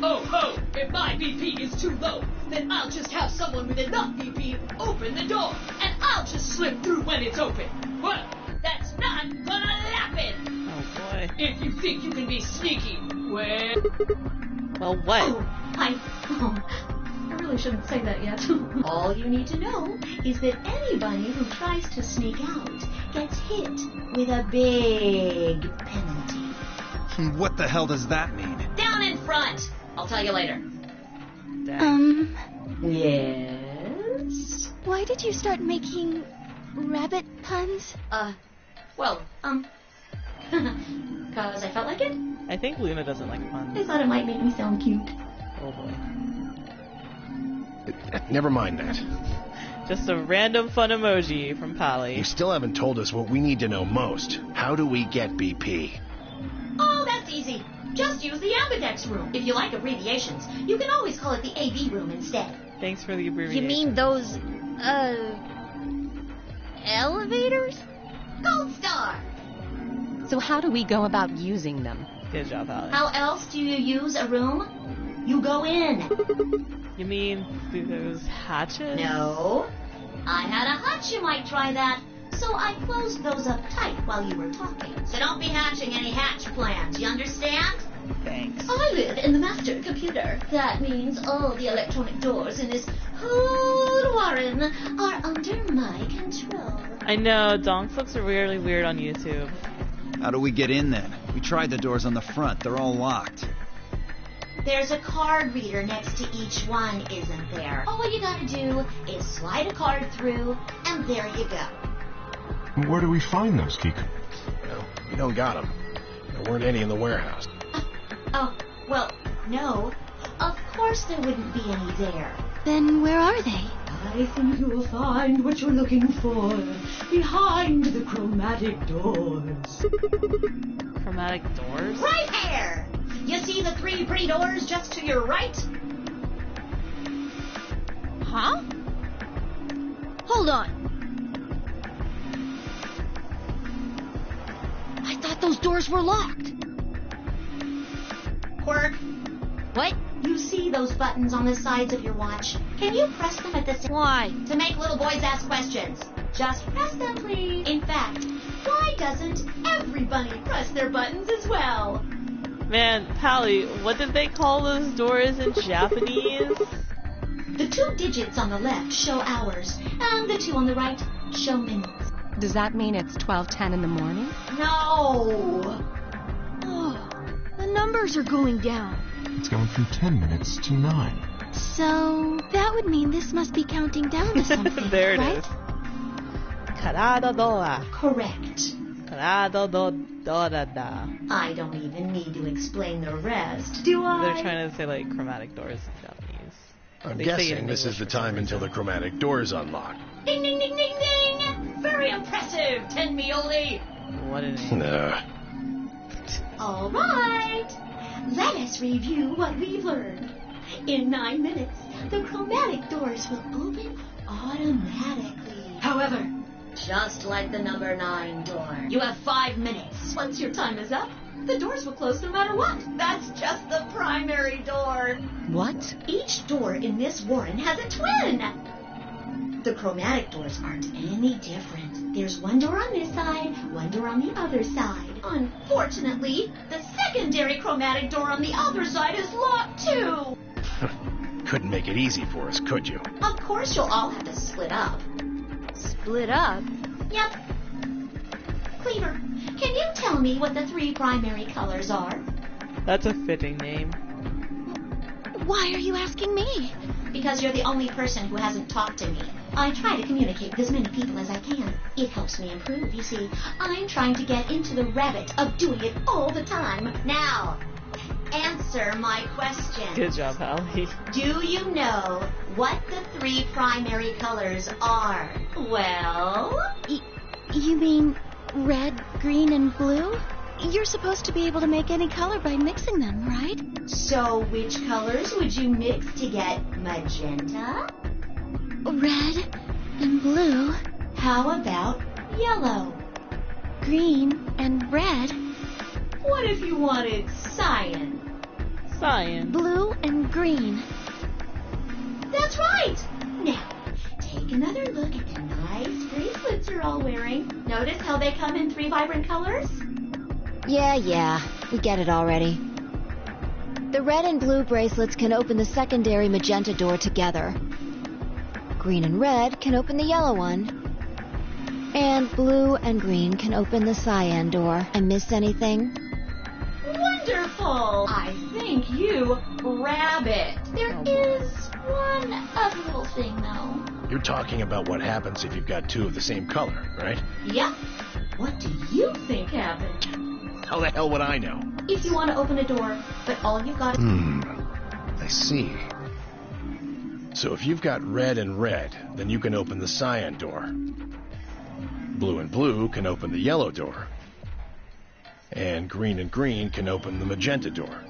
oh ho, if my BP is too low, then I'll just have someone with enough BP open the door, and I'll just slip through when it's open. Well, that's not gonna happen. Oh boy. If you think you can be sneaky, well, what? I really shouldn't say that yet. All you need to know is that anybody who tries to sneak out gets hit with a big penalty. What the hell does that mean? Down in front. I'll tell you later. Yes? Why did you start making rabbit puns? Cause I felt like it. I think Luna doesn't like puns. I thought it might make me sound cute. Oh boy. Never mind that. Just a random fun emoji from Pally. You still haven't told us what we need to know most. How do we get BP? Oh, that's easy. Just use the Ambidex room. If you like abbreviations, you can always call it the AB room instead. Thanks for the abbreviation. You mean those, elevators? Gold star! So how do we go about using them? Good job, Pally. How else do you use a room? You go in. You mean through those hatches? No. I had a hunch you might try that, so I closed those up tight while you were talking. So don't be hatching any hatch plans, you understand? Thanks. I live in the master computer. That means all the electronic doors in this whole warren are under my control. I know, donks looks really weird on YouTube. How do we get in then? We tried the doors on the front. They're all locked. There's a card reader next to each one, isn't there? All you gotta do is slide a card through, and there you go. Where do we find those, Kiko? Well, we don't got them. There weren't any in the warehouse. No. Of course there wouldn't be any there. Then where are they? I think you'll find what you're looking for behind the chromatic doors. Chromatic doors? Right here! You see the 3 pretty doors just to your right? Huh? Hold on. I thought those doors were locked. Quirk, What? you see those buttons on the sides of your watch? Can you press them at the same Why? to make little boys ask questions? Just press them, please. In fact, why doesn't everybody press their buttons as well? Man, Pally, what did they call those doors in Japanese? The 2 digits on the left show hours, and the 2 on the right show minutes. Does that mean it's 12:10 in the morning? No! Oh, the numbers are going down. It's gone from 10 minutes to 9. So that would mean this must be counting down to something, There it right? is. Karado doa. Correct. Karado do da. I don't even need to explain the rest, do I? They're trying to say like chromatic doors in Japanese. I'm They say it guessing in this is English the for some time until the reason. chromatic doors unlock. Ding, ding, ding, ding, ding! Very impressive, Tenmioli. What an name. All right. Let us review what we've learned. In 9 minutes, the chromatic doors will open automatically. However, just like the number 9 door, you have 5 minutes. Once your time is up, the doors will close no matter what. That's just the primary door. What? Each door in this warren has a twin. The chromatic doors aren't any different. There's one door on this side, one door on the other side. Unfortunately, the secondary chromatic door on the other side is locked too. Couldn't make it easy for us, could you? Of course you'll all have to split up. Split up? Yep. Cleaver, can you tell me what the 3 primary colors are? That's a fitting name. Why are you asking me? Because you're the only person who hasn't talked to me. I try to communicate with as many people as I can. It helps me improve, you see. I'm trying to get into the habit of doing it all the time. Now, answer my question. Good job, Hallie. Do you know what the 3 primary colors are? Well? You mean red, green, and blue? You're supposed to be able to make any color by mixing them, right? So which colors would you mix to get magenta? Red and blue, How about yellow? green and red, What if you wanted cyan? Cyan. blue and green. That's right! Now, take another look at the nice bracelets you're all wearing. Notice how they come in 3 vibrant colors? Yeah, we get it already. The red and blue bracelets can open the secondary magenta door together. Green and red can open the yellow one. And blue and green can open the cyan door. I miss anything? Wonderful! I think you rabbit. There is one other little thing, though. You're talking about what happens if you've got 2 of the same color, right? Yep. What do you think happened? How the hell would I know? If you want to open a door, but all you've got I see. So if you've got red and red, then you can open the cyan door. Blue and blue can open the yellow door. And green can open the magenta door.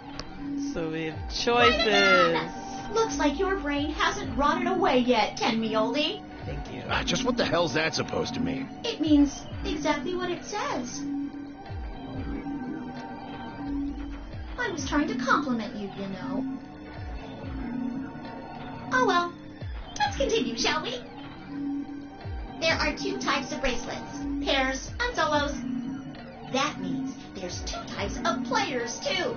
So we have Wait a choices. minute. Looks like your brain hasn't rotted away yet, Ken Mioldi. Thank you. Just what the hell's that supposed to mean? It means exactly what it says. I was trying to compliment you, you know. Oh well. Let's continue, shall we? There are 2 types of bracelets, pairs and solos. That means there's 2 types of players, too.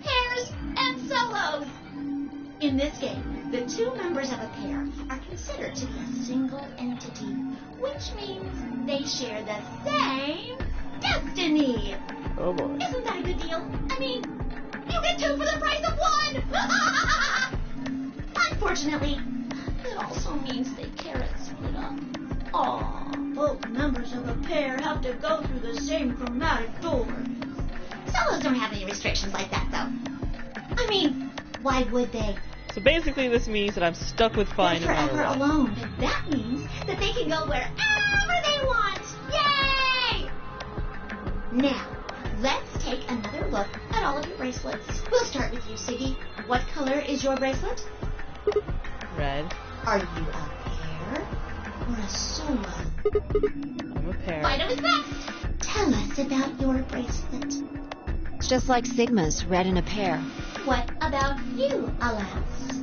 Pairs and solos. In this game, the 2 members of a pair are considered to be a single entity, which means they share the same destiny. Oh boy. Isn't that a good deal? I mean, you get 2 for the price of 1! Unfortunately, it also means they can't split up. Aw, both members of a pair have to go through the same chromatic door. Solos don't have any restrictions like that, though. I mean, why would they? So basically this means that I'm stuck with Fine no They're matter forever what. alone, but that means that they can go wherever they want. Yay! Now, let's take another look at all of your bracelets. We'll start with you, Siggy. What color is your bracelet? Red. Are you a pair or a solo? I'm a pair. Fido is next. Tell us about your bracelet. It's just like Sigma's, red in a pair. What about you, Alas?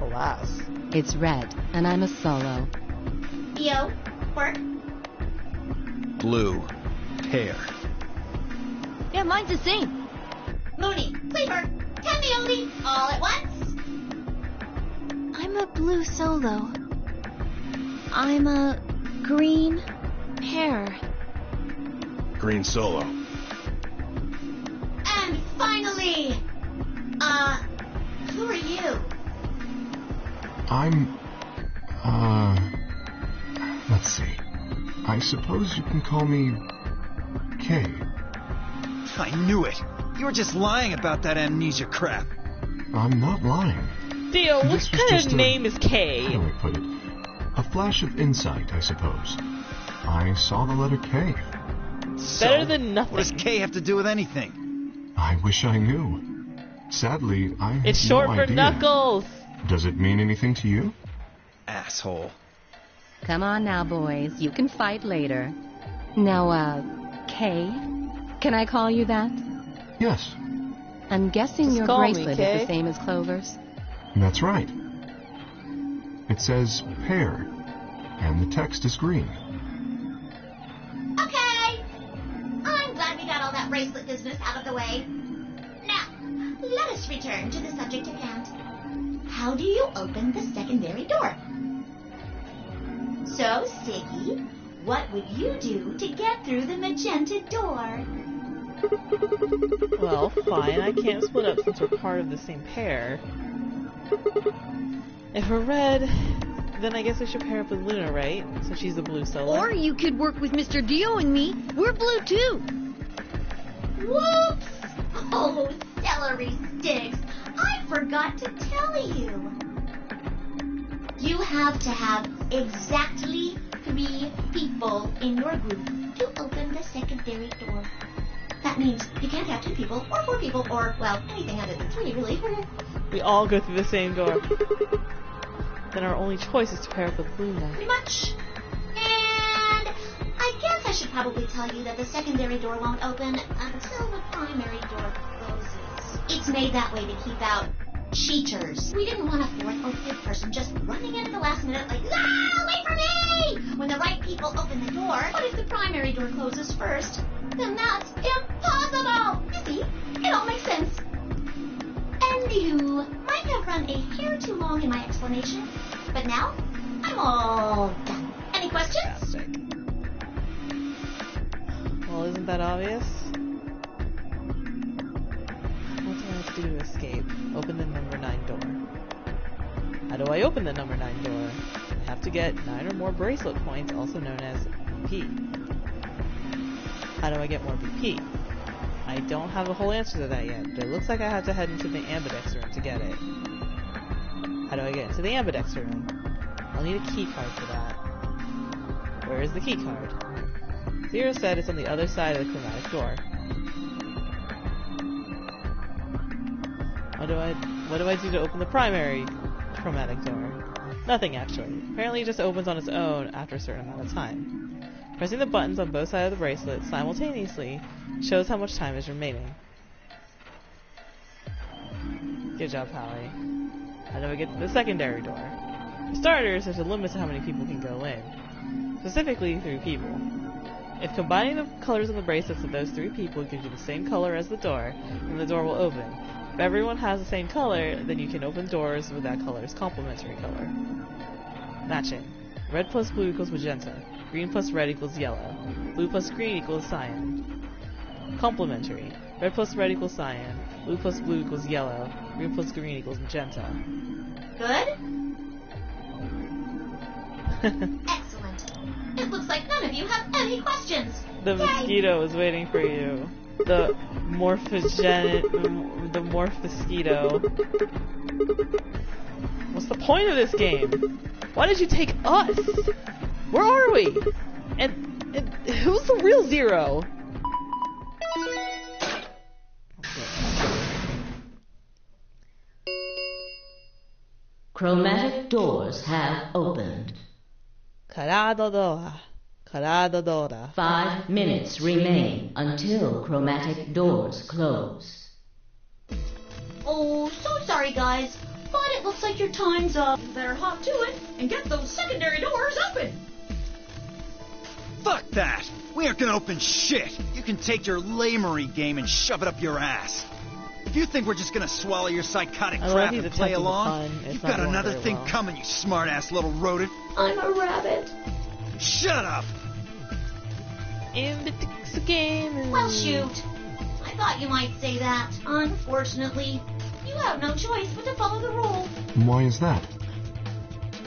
Alas. It's red, and I'm a solo. Theo, Quirk, Blue. Pair. Yeah, mine's the same. Mooney, Cleaver, Tendioli, all at once. I'm a blue solo. I'm a green pair. Green solo. And finally, who are you? I'm, let's see. I suppose you can call me Kay. I knew it. You were just lying about that amnesia crap. I'm not lying. Theo, what This was kind just of a- name is How do K? I put it? A flash of insight, I suppose. I saw the letter K. So, Better than nothing. what does K have to do with anything? I wish I knew. Sadly, I have It's no short for idea. Knuckles. Does it mean anything to you? Asshole. Come on now, boys. You can fight later. Now, Kay? Can I call you that? Yes, I'm guessing Just your call me, bracelet Kay. is the same as Clover's. that's right. It says pear, and the text is green. Okay. I'm glad we got all that bracelet business out of the way. Now, let us return to the subject at hand. How do you open the secondary door? So, Siggy, what would you do to get through the magenta door? Well, fine, I can't split up since we're part of the same pair. If we're red, then I guess I should pair up with Luna, right? So she's the blue solo. Or you could work with Mr. Dio and me. We're blue too. Whoops! Oh, celery sticks! I forgot to tell you. You have to have exactly 3 people in your group to open the secondary door. That means you can't have 2 people, or 4 people, or, well, anything other than 3, really. We all go through the same door. Then our only choice is to pair up with Luna. Pretty much. And I guess I should probably tell you that the secondary door won't open until the primary door closes. It's made that way to keep out cheaters. We didn't want a 4th or 5th person just running in at the last minute like, ah, wait for me! When the right people open the door. But if the primary door closes first, then that's impossible! You see, it all makes sense. And you might have run a hair too long in my explanation, but now I'm all done. Any questions? Fantastic. Well, isn't that obvious? What do I have to do to escape? Open the number 9 door. How do I open the number 9 door? I have to get 9 or more bracelet points, also known as BP. How do I get more BP? I don't have a whole answer to that yet, but it looks like I have to head into the ambidex room to get it. How do I get into the ambidex room? I'll need a key card for that. Where is the key card? Zero said it's on the other side of the chromatic door. What do I do to open the primary chromatic door? Nothing, actually. Apparently it just opens on its own after a certain amount of time. Pressing the buttons on both sides of the bracelet simultaneously shows how much time is remaining. Good job, Pally. How do I get to the secondary door? For starters, there's a limit to how many people can go in. Specifically, 3 people. If combining the colors of the bracelets of those 3 people gives you the same color as the door, then the door will open. If everyone has the same color, then you can open doors with that color's complementary color. Matching. Red plus blue equals magenta. Green plus red equals yellow. Blue plus green equals cyan. Complementary. Red plus red equals cyan. Blue plus blue equals yellow. Green plus green equals magenta. Good? Excellent. It looks like none of you have any questions. The Yay. mosquito is waiting for you. The the morph mosquito. What's the point of this game? Why did you take us? Where are we? And who's the real Zero? Chromatic doors have opened. Karadodora. Karadodora. 5 minutes remain until chromatic doors close. Oh, so sorry, guys. But it looks like your time's up. Better hop to it and get those secondary doors open. Fuck that! We aren't gonna open shit! You can take your lamery game and shove it up your ass. If you think we're just gonna swallow your psychotic crap and play along, you've got another thing coming, you smart-ass little rodent. I'm a rabbit. Shut up! Ambidex game. Well, shoot. I thought you might say that. Unfortunately, you have no choice but to follow the rule. Why is that?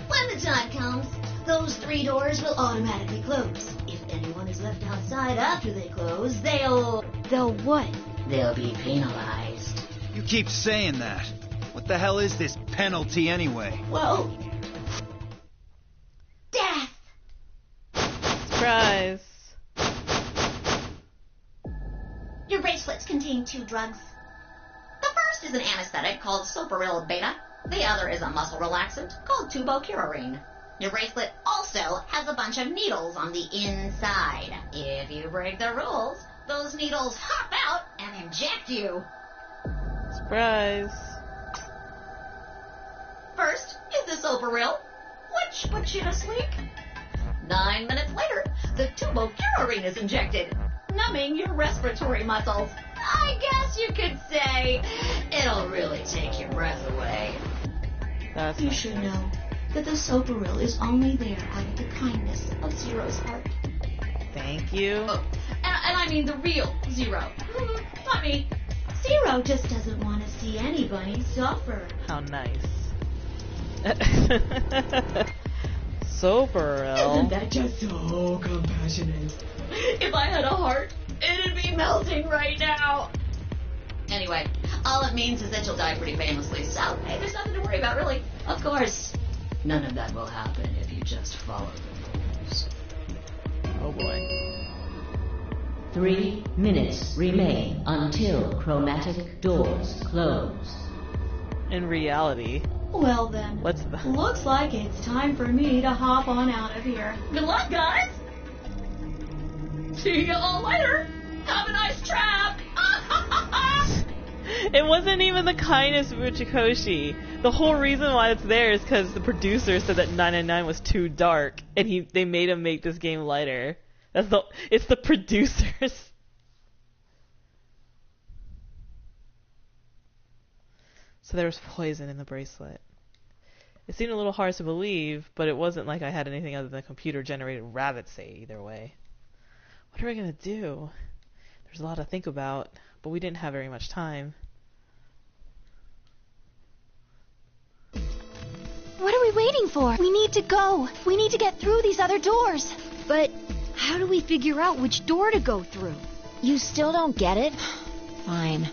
When the time comes, those 3 doors will automatically close. If anyone is left outside after they close, they'll what? They'll be penalized. You keep saying that. What the hell is this penalty anyway? Well, death! Surprise. Your bracelets contain 2 drugs. The first is an anesthetic called Soparil Beta. The other is a muscle relaxant called tubocurarine. Your bracelet also has a bunch of needles on the inside. If you break the rules, those needles hop out and inject you. Surprise. First is the Soberil, which puts you to sleep. 9 minutes later, the tubocurarine is injected, numbing your respiratory muscles. I guess you could say it'll really take your breath away. That's You not should nice. know that the Soberil is only there out of the kindness of Zero's heart. Thank you. Oh, and I mean the real Zero. Not me. Zero just doesn't want to see anybody suffer. How nice. Soberil. Isn't that just so compassionate? If I had a heart, it'd be melting right now. Anyway, all it means is that you'll die pretty famously, so hey, there's nothing to worry about, really. Of course, none of that will happen if you just follow the rules. Oh boy. 3 minutes remain until chromatic doors close. In reality, Well then, what's the... looks like it's time for me to hop on out of here. Good luck, guys! See you all later! Have a nice trap! It wasn't even the kindness of Uchikoshi. The whole reason why it's there is because the producer said that 999 was too dark, and they made him make this game lighter. It's the producers. So there was poison in the bracelet. It seemed a little hard to believe, but it wasn't like I had anything other than computer-generated rabbits say either way. What are we gonna do? There's a lot to think about, but we didn't have very much time. What are we waiting for? We need to go. We need to get through these other doors. But how do we figure out which door to go through? You still don't get it? Fine.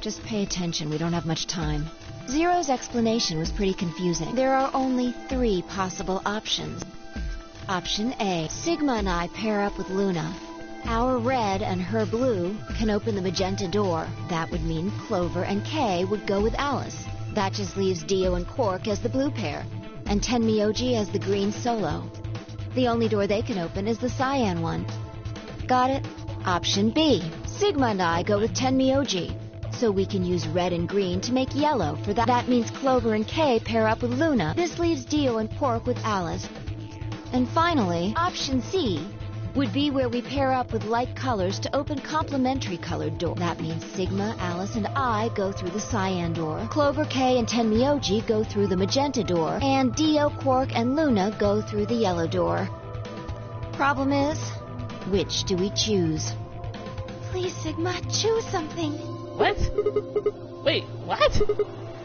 Just pay attention, we don't have much time. Zero's explanation was pretty confusing. There are only 3 possible options. Option A, Sigma and I pair up with Luna. Our red and her blue can open the magenta door. That would mean Clover and Kay would go with Alice. That just leaves Dio and Quark as the blue pair, and Tenmyoji as the green solo. The only door they can open is the cyan one. Got it? Option B, Sigma and I go with Tenmyoji, so we can use red and green to make yellow. For that means Clover and Kay pair up with Luna. This leaves Dio and Quark with Alice. And finally, option C would be where we pair up with light colors to open complementary colored doors. That means Sigma, Alice, and I go through the cyan door, Clover, Kay, and Tenmyoji go through the magenta door, and Dio, Quark, and Luna go through the yellow door. Problem is, which do we choose? Please, Sigma, choose something. What? Wait, what?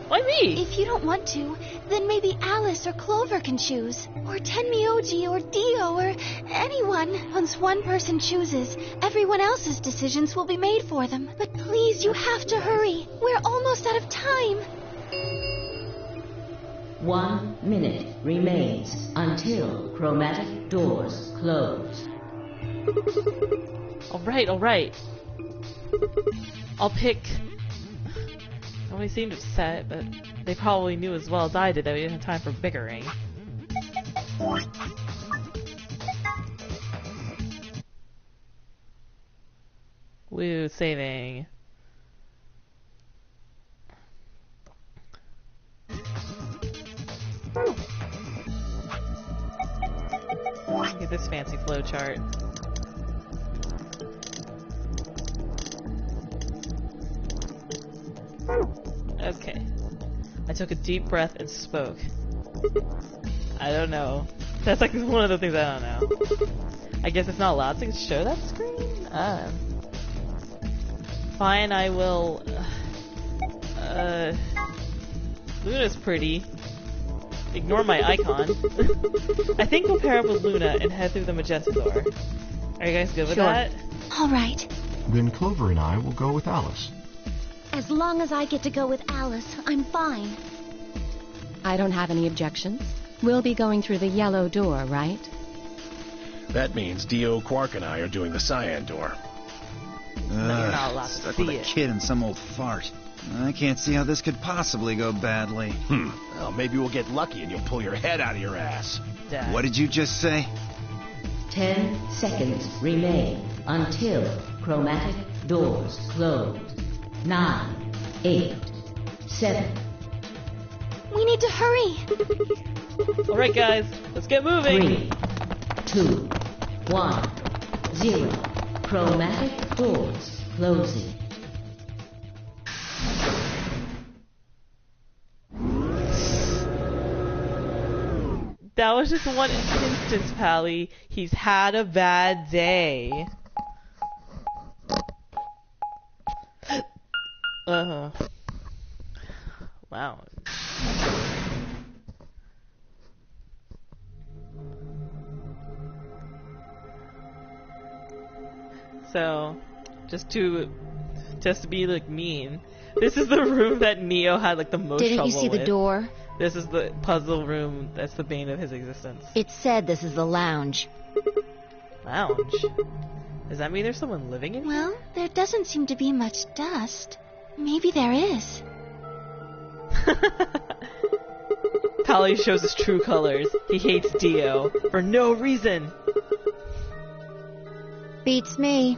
Why me? If you don't want to, then maybe Alice or Clover can choose. Or Tenmyoji or Dio or anyone. Once one person chooses, everyone else's decisions will be made for them. But please, you have to hurry. We're almost out of time. 1 minute remains until chromatic doors close. Alright. I'll pick... Nobody seemed upset, but they probably knew as well as I did that we didn't have time for bickering. Woo, saving. Look at this fancy flowchart. Okay. I took a deep breath and spoke. I don't know. That's like one of the things I don't know. I guess it's not allowed to show that screen? Fine, I will... Luna's pretty. Ignore my icon. I think we'll pair up with Luna and head through the magenta door. Are you guys good with that? All right. Then Clover and I will go with Alice. As long as I get to go with Alice, I'm fine. I don't have any objections. We'll be going through the yellow door, right? That means Dio, Quark, and I are doing the cyan door. But you're not allowed to Stuck see with a it. kid and some old fart. I can't see how this could possibly go badly. Well, maybe we'll get lucky and you'll pull your head out of your ass. Dad. What did you just say? 10 seconds remain until chromatic doors close. 9, 8, 7. We need to hurry. Alright, guys, let's get moving. 3, 2, 1, 0. Chromatic doors closing. That was just one instance, Pally. He's had a bad day. Wow. So, just to be like mean, this is the room that Neo had like the most Didn't trouble you see with. the door? This is the puzzle room that's the bane of his existence. It said this is the lounge. Lounge? Does that mean there's someone living in here? Well, there doesn't seem to be much dust. Maybe there is. Pally shows his true colors. He hates Dio for no reason. Beats me.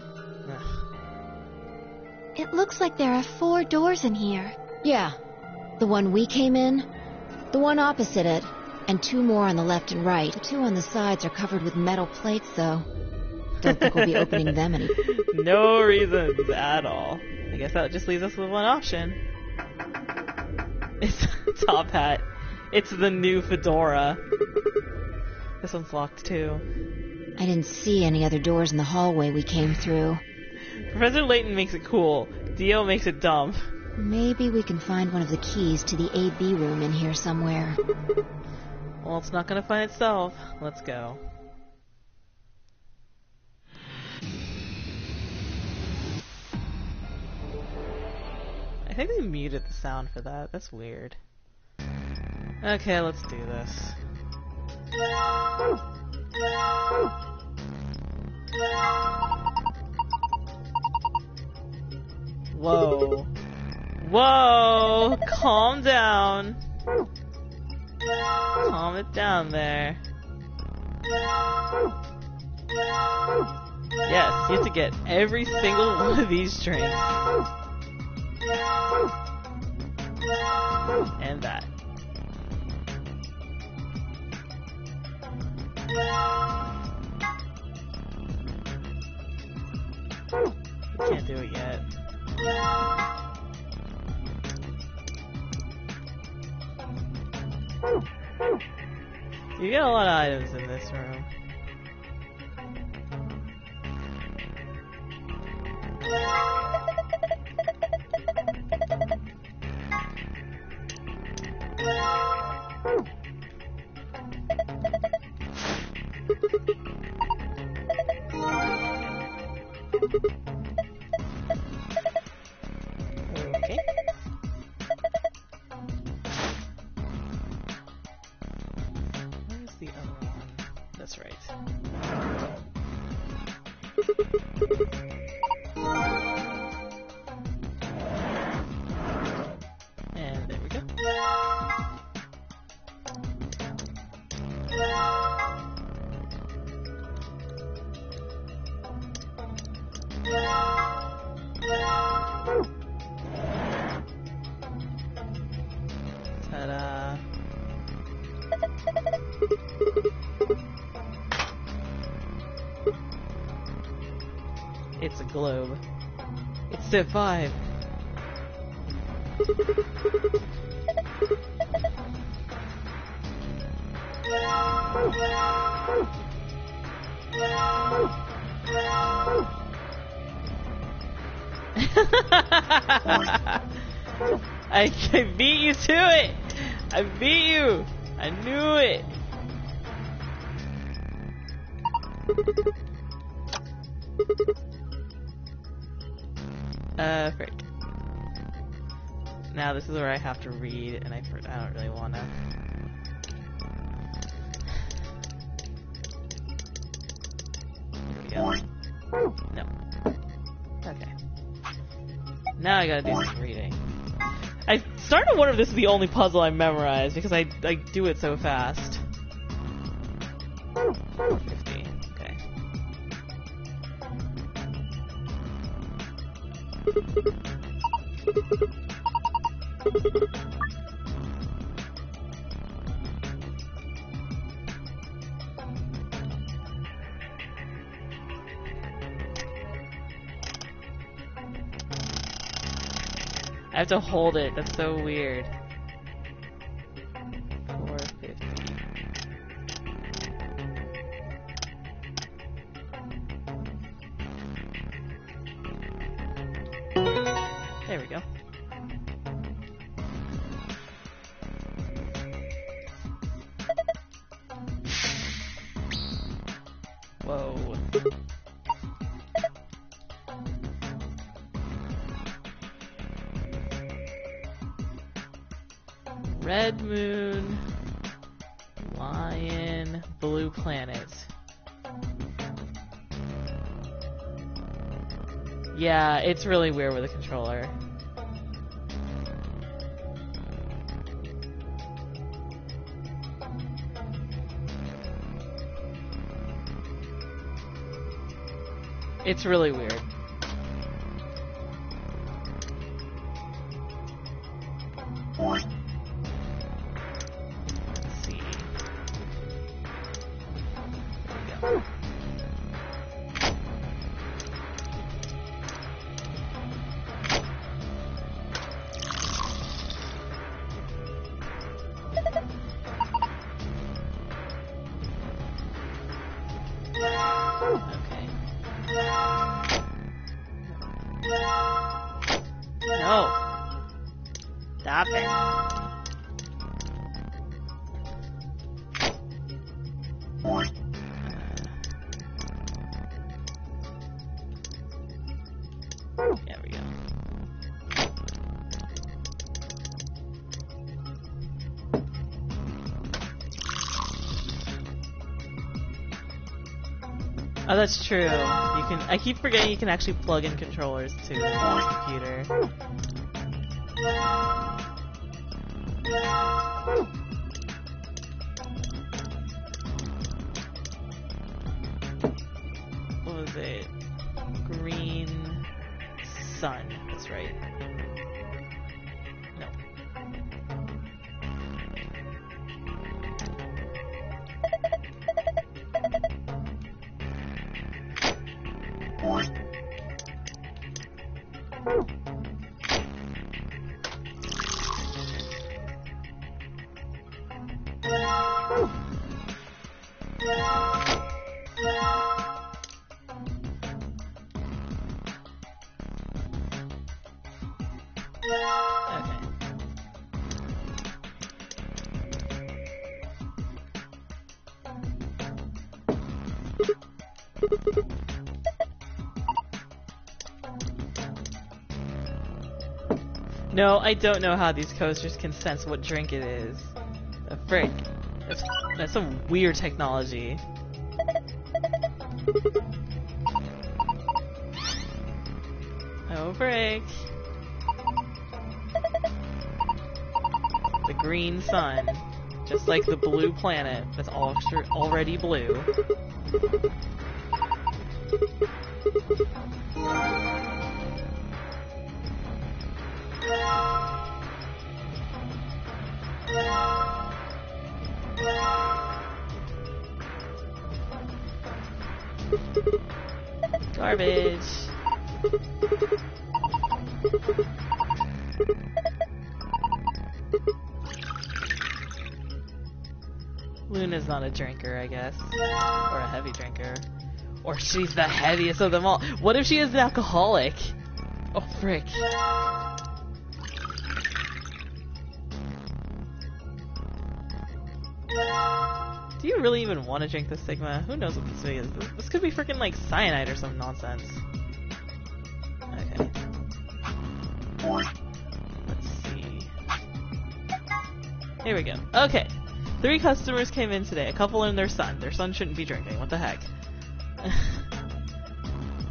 It looks like there are 4 doors in here. Yeah. The one we came in, the one opposite it, and 2 more on the left and right. The 2 on the sides are covered with metal plates, though. Don't think we'll be opening them any. No reasons at all. I guess that just leaves us with one option. It's Top Hat. It's the new fedora. This one's locked too. I didn't see any other doors in the hallway we came through. Professor Layton makes it cool. Dio makes it dumb. Maybe we can find one of the keys to the AB room in here somewhere. Well, it's not gonna find itself. Let's go. I think they muted the sound for that. That's weird. Okay, let's do this. Whoa. Whoa! Calm down. Calm it down there. Yes, you have to get every single one of these drinks. And that. Can't do it yet. You get a lot of items in this room. Okay. Where's the other one? That's right. And there we go. Ta-da. It's a globe. It's Civ 5. I beat you to it! I beat you! I knew it! Frick. Now this is where I have to read, and I don't really wanna. Here we go. No. Okay. Now I gotta do some reading. starting to wonder if this is the only puzzle I memorized because I do it so fast. 50. Okay. I have to hold it. That's so weird. 450. There we go. Whoa. Red moon, lion, blue planet. Yeah, it's really weird with a controller. It's really weird. Stop it. There we go. Oh, that's true. You can. I keep forgetting you can actually plug in controllers to the computer. What was it? Green sun. That's right. No. No, I don't know how these coasters can sense what drink it is. The frick. That's some weird technology. Oh, frick. The green sun. Just like the blue planet that's already blue. Garbage. Luna's not a drinker, I guess. Or a heavy drinker. Or she's the heaviest of them all. What if she is an alcoholic? Oh, frick. Do you really even want to drink this Sigma? Who knows what this is? This could be freaking like cyanide or some nonsense. Okay. Let's see. Here we go. Okay. 3 customers came in today. A couple and their son. Their son shouldn't be drinking. What the heck?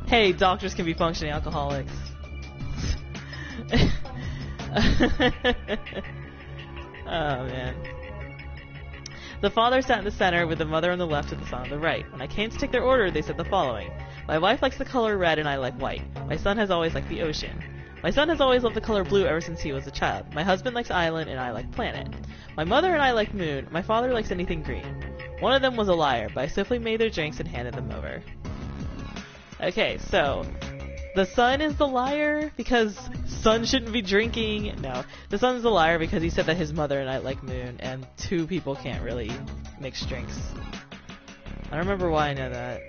Hey, doctors can be functioning alcoholics. Oh, man. The father sat in the center with the mother on the left and the son on the right. When I came to take their order, they said the following. My wife likes the color red and I like white. My son has always liked the ocean. My son has always loved the color blue ever since he was a child. My husband likes island and I like planet. My mother and I like moon. My father likes anything green. One of them was a liar, but I swiftly made their drinks and handed them over. Okay, so the son is the liar because son shouldn't be drinking. No, the son's the liar because he said that his mother and I like moon, and two people can't really mix drinks. I don't remember why I know that.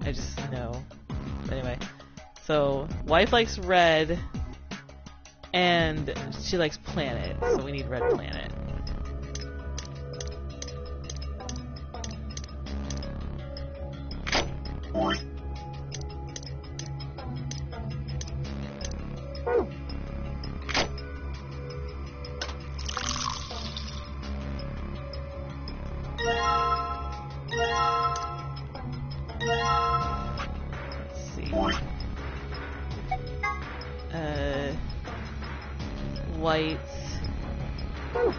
I just know. Anyway, so wife likes red, and she likes planet, so we need red planet.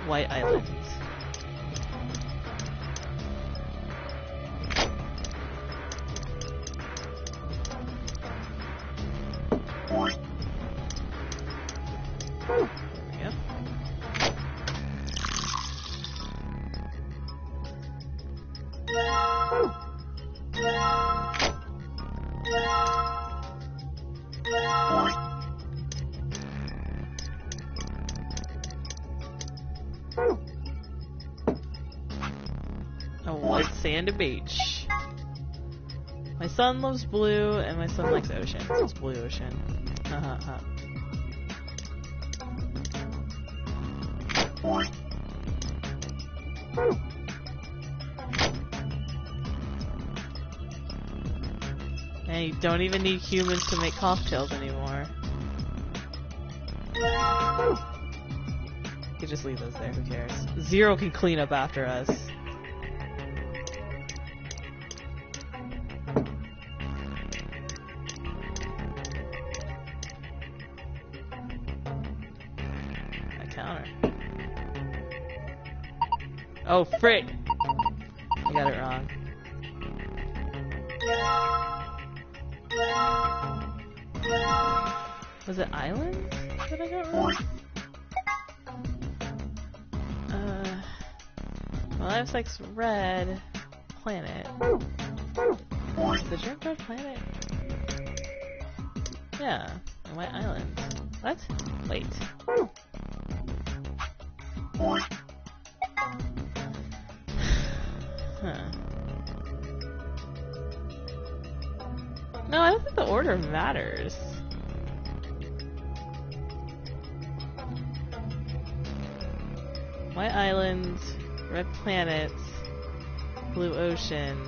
White Island. There we go. A white sandy beach. My son loves blue, and my son likes ocean, so it's blue ocean. And you don't even need humans to make cocktails anymore. You can just leave those there, who cares? Zero can clean up after us. Oh, frick! I got it wrong. Was it island that I got wrong? Well, I have like red planet. Is the drink red planet? Yeah, and white island. What? Wait. Huh. No, I don't think the order matters. White island, red planet, blue ocean.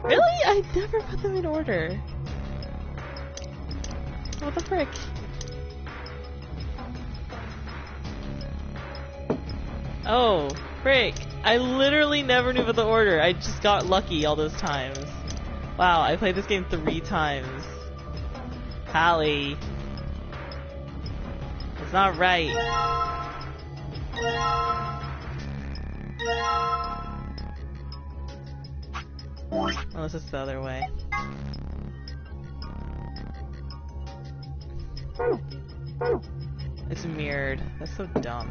Really? I never put them in order. What the frick? Oh, frick. I literally never knew about the order. I just got lucky all those times. Wow, I played this game 3 times. Hallie. It's not right. Unless it's the other way. It's mirrored. That's so dumb.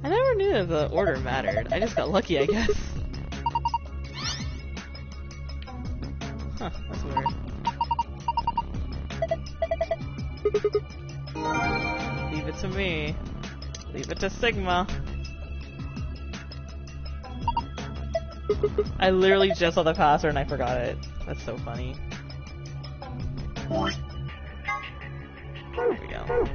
I never knew that the order mattered. I just got lucky, I guess. Huh, that's weird. Leave it to me. Leave it to Sigma. I literally just saw the password and I forgot it. That's so funny. There we go.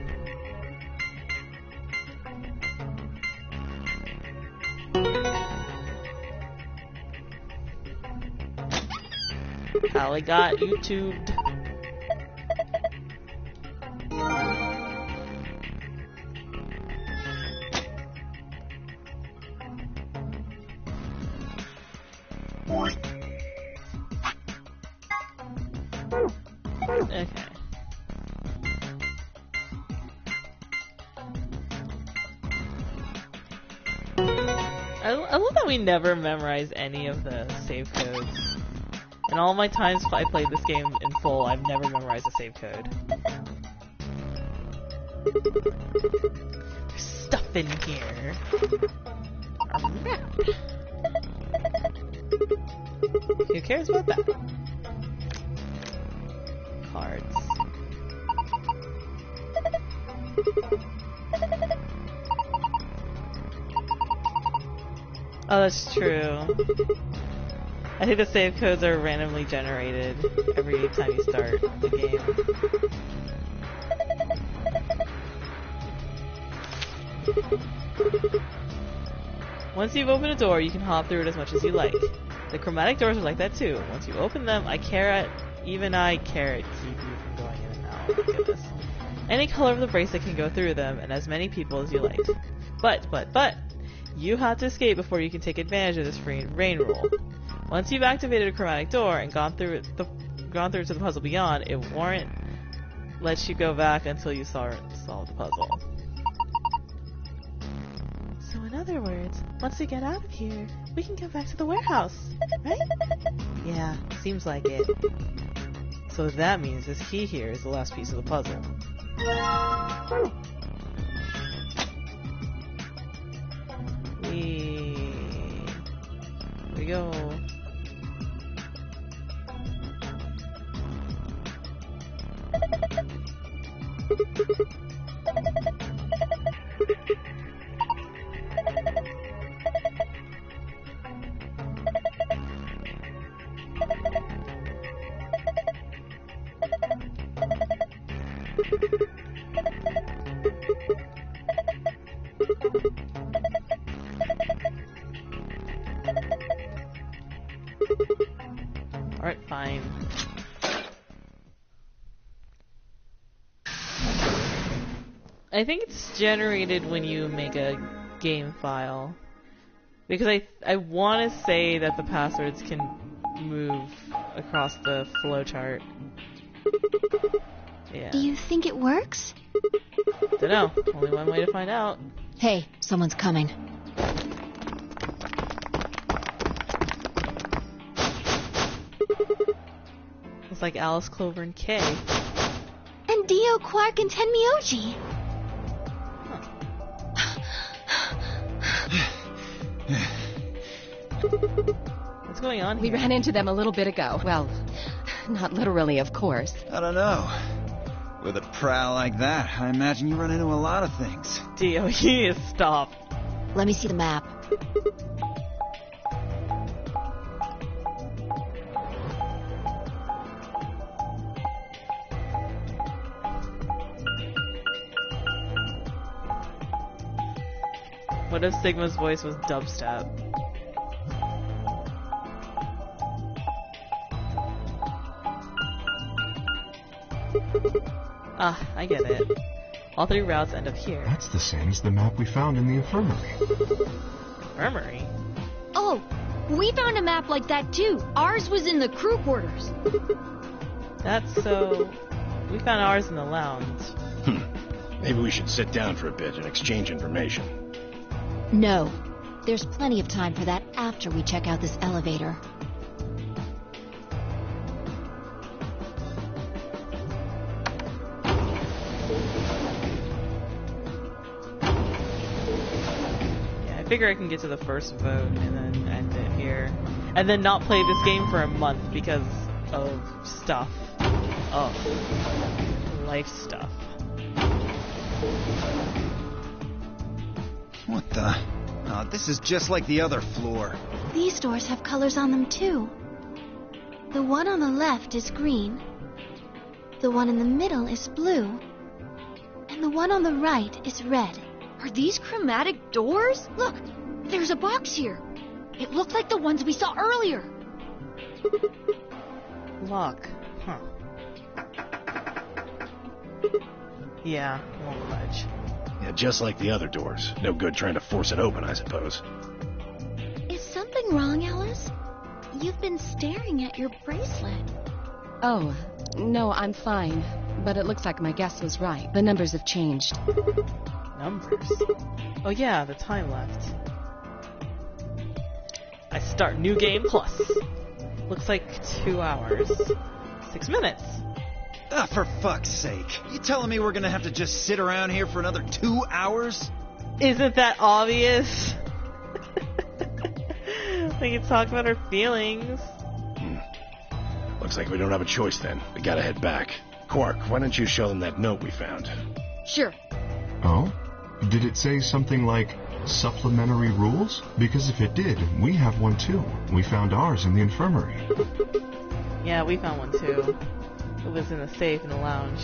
Hallie got YouTubed. Okay. I love that we never memorize any of the save codes. In all my times I played this game in full, I've never memorized a save code. There's stuff in here. Who cares about that? Cards. Oh, that's true. I think the save codes are randomly generated every time you start the game. Once you've opened a door, you can hop through it as much as you like. The chromatic doors are like that too. Once you open them, even I carrot keep you from going in and out. Oh my goodness. Any color of the bracelet can go through them, and as many people as you like. But, you have to escape before you can take advantage of this free reign rule. Once you've activated a chromatic door and gone through to the puzzle beyond, it won't let you go back until you solve the puzzle. So in other words, once we get out of here, we can go back to the warehouse, right? Yeah, seems like it. So that means this key here is the last piece of the puzzle. Here we go. Alright, fine. I think it's generated when you make a game file. Because I want to say that the passwords can move across the flowchart. Yeah. Do you think it works? Dunno. Only one way to find out. Hey, someone's coming. It's like Alice, Clover, and Kay. And Dio, Quark, and Tenmyoji. What's going on We here? ran into them a little bit ago. Well, not literally, of course. I don't know. With a prowl like that, I imagine you run into a lot of things. Dio, you need to stop. Let me see the map. What if Sigma's voice was dubstep? Ah, I get it. All three routes end up here. That's the same as the map we found in the infirmary. Infirmary? Oh, we found a map like that too. Ours was in the crew quarters. That's so... We found ours in the lounge. Maybe we should sit down for a bit and exchange information. No. There's plenty of time for that after we check out this elevator. Yeah, I figure I can get to the first vote and then end it here. And then not play this game for a month because of stuff. Oh. Life stuff. What the? Oh, this is just like the other floor. These doors have colors on them too. The one on the left is green. The one in the middle is blue. And the one on the right is red. Are these chromatic doors? Look, there's a box here. It looked like the ones we saw earlier. Lock. Huh. Yeah, won't budge. Yeah, just like the other doors. No good trying to force it open, I suppose. Is something wrong, Alice? You've been staring at your bracelet. Oh, no, I'm fine. But it looks like my guess was right. The numbers have changed. Numbers? Oh yeah, the time left. I start new game plus. Looks like 2 hours. 6 minutes. Ah, for fuck's sake. You telling me we're gonna have to just sit around here for another 2 hours? Isn't that obvious? We can talk about our feelings. Looks like we don't have a choice then. We gotta head back. Quark, why don't you show them that note we found? Sure. Oh? Did it say something like supplementary rules? Because if it did, we have one too. We found ours in the infirmary. Yeah, we found one too. It was in the safe in the lounge.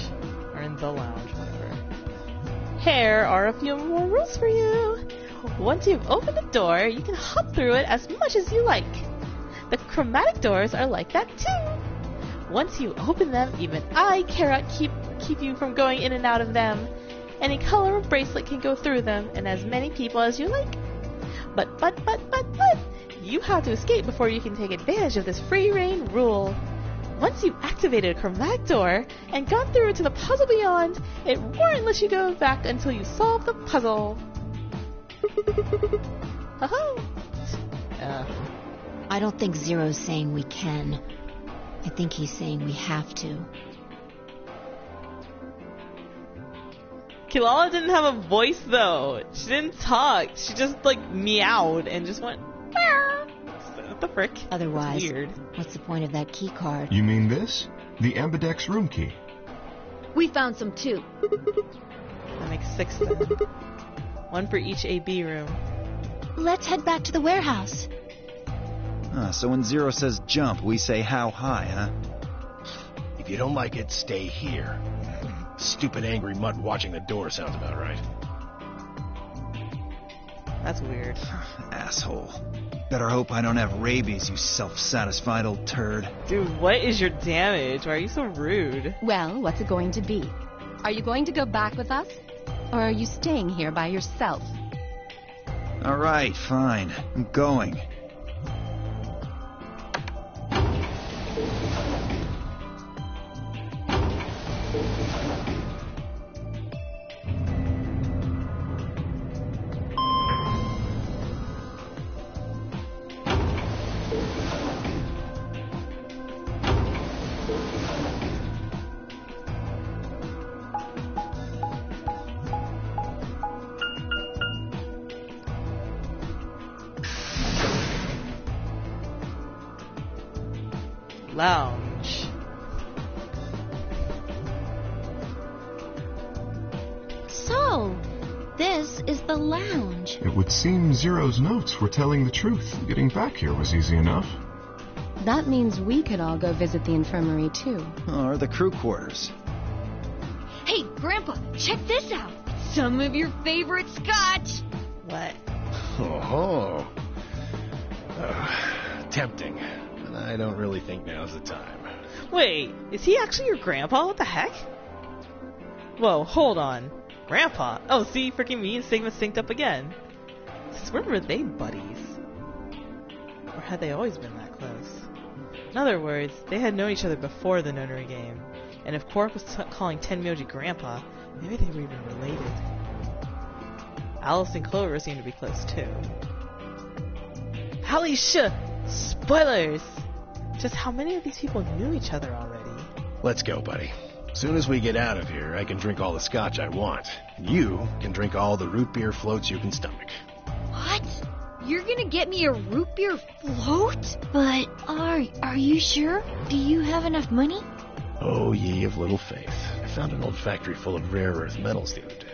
Or in the lounge, whatever. Here are a few more rules for you. Once you've opened the door, you can hop through it as much as you like. The chromatic doors are like that too. Once you open them, even I cannot keep you from going in and out of them. Any color of bracelet can go through them, and as many people as you like. But, you have to escape before you can take advantage of this free reign rule. Once you've activated a chromatic door and gone through to the puzzle beyond, it won't let you go back until you solve the puzzle. I don't think Zero's saying we can. I think he's saying we have to. Kilala didn't have a voice though. She didn't talk. She just like meowed and just went meow. What the frick? Otherwise, that's weird. What's the point of that key card? You mean this? The Ambidex room key. We found some too. That makes 6 then. 1 for each AB room. Let's head back to the warehouse. So when Zero says jump, we say how high, huh? If you don't like it, stay here. Stupid angry mutt watching the door sounds about right. That's weird. Asshole. Better hope I don't have rabies, you self-satisfied old turd. Dude, what is your damage? Why are you so rude? Well, what's it going to be? Are you going to go back with us? Or are you staying here by yourself? Alright, fine. I'm going. Lounge. So, this is the lounge. It would seem Zero's notes were telling the truth. Getting back here was easy enough. That means we could all go visit the infirmary too. Or the crew quarters. Hey, Grandpa, check this out. Some of your favorite scotch. What? Oh, tempting. But I don't really think now's the time. Wait, is he actually your grandpa? What the heck? Whoa, hold on. Grandpa? Oh, see, freaking me and Sigma synced up again. Since when were they buddies? Or had they always been that close? In other words, they had known each other before the notary game. And if Quark was calling Tenmyoji Grandpa, maybe they were even related. Alice and Clover seem to be close too. Holy shit! Spoilers! Just how many of these people knew each other already? Let's go, buddy. As soon as we get out of here, I can drink all the scotch I want. You can drink all the root beer floats you can stomach. What? You're gonna get me a root beer float? But are you sure? Do you have enough money? Oh, ye of little faith. I found an old factory full of rare earth metals the other day.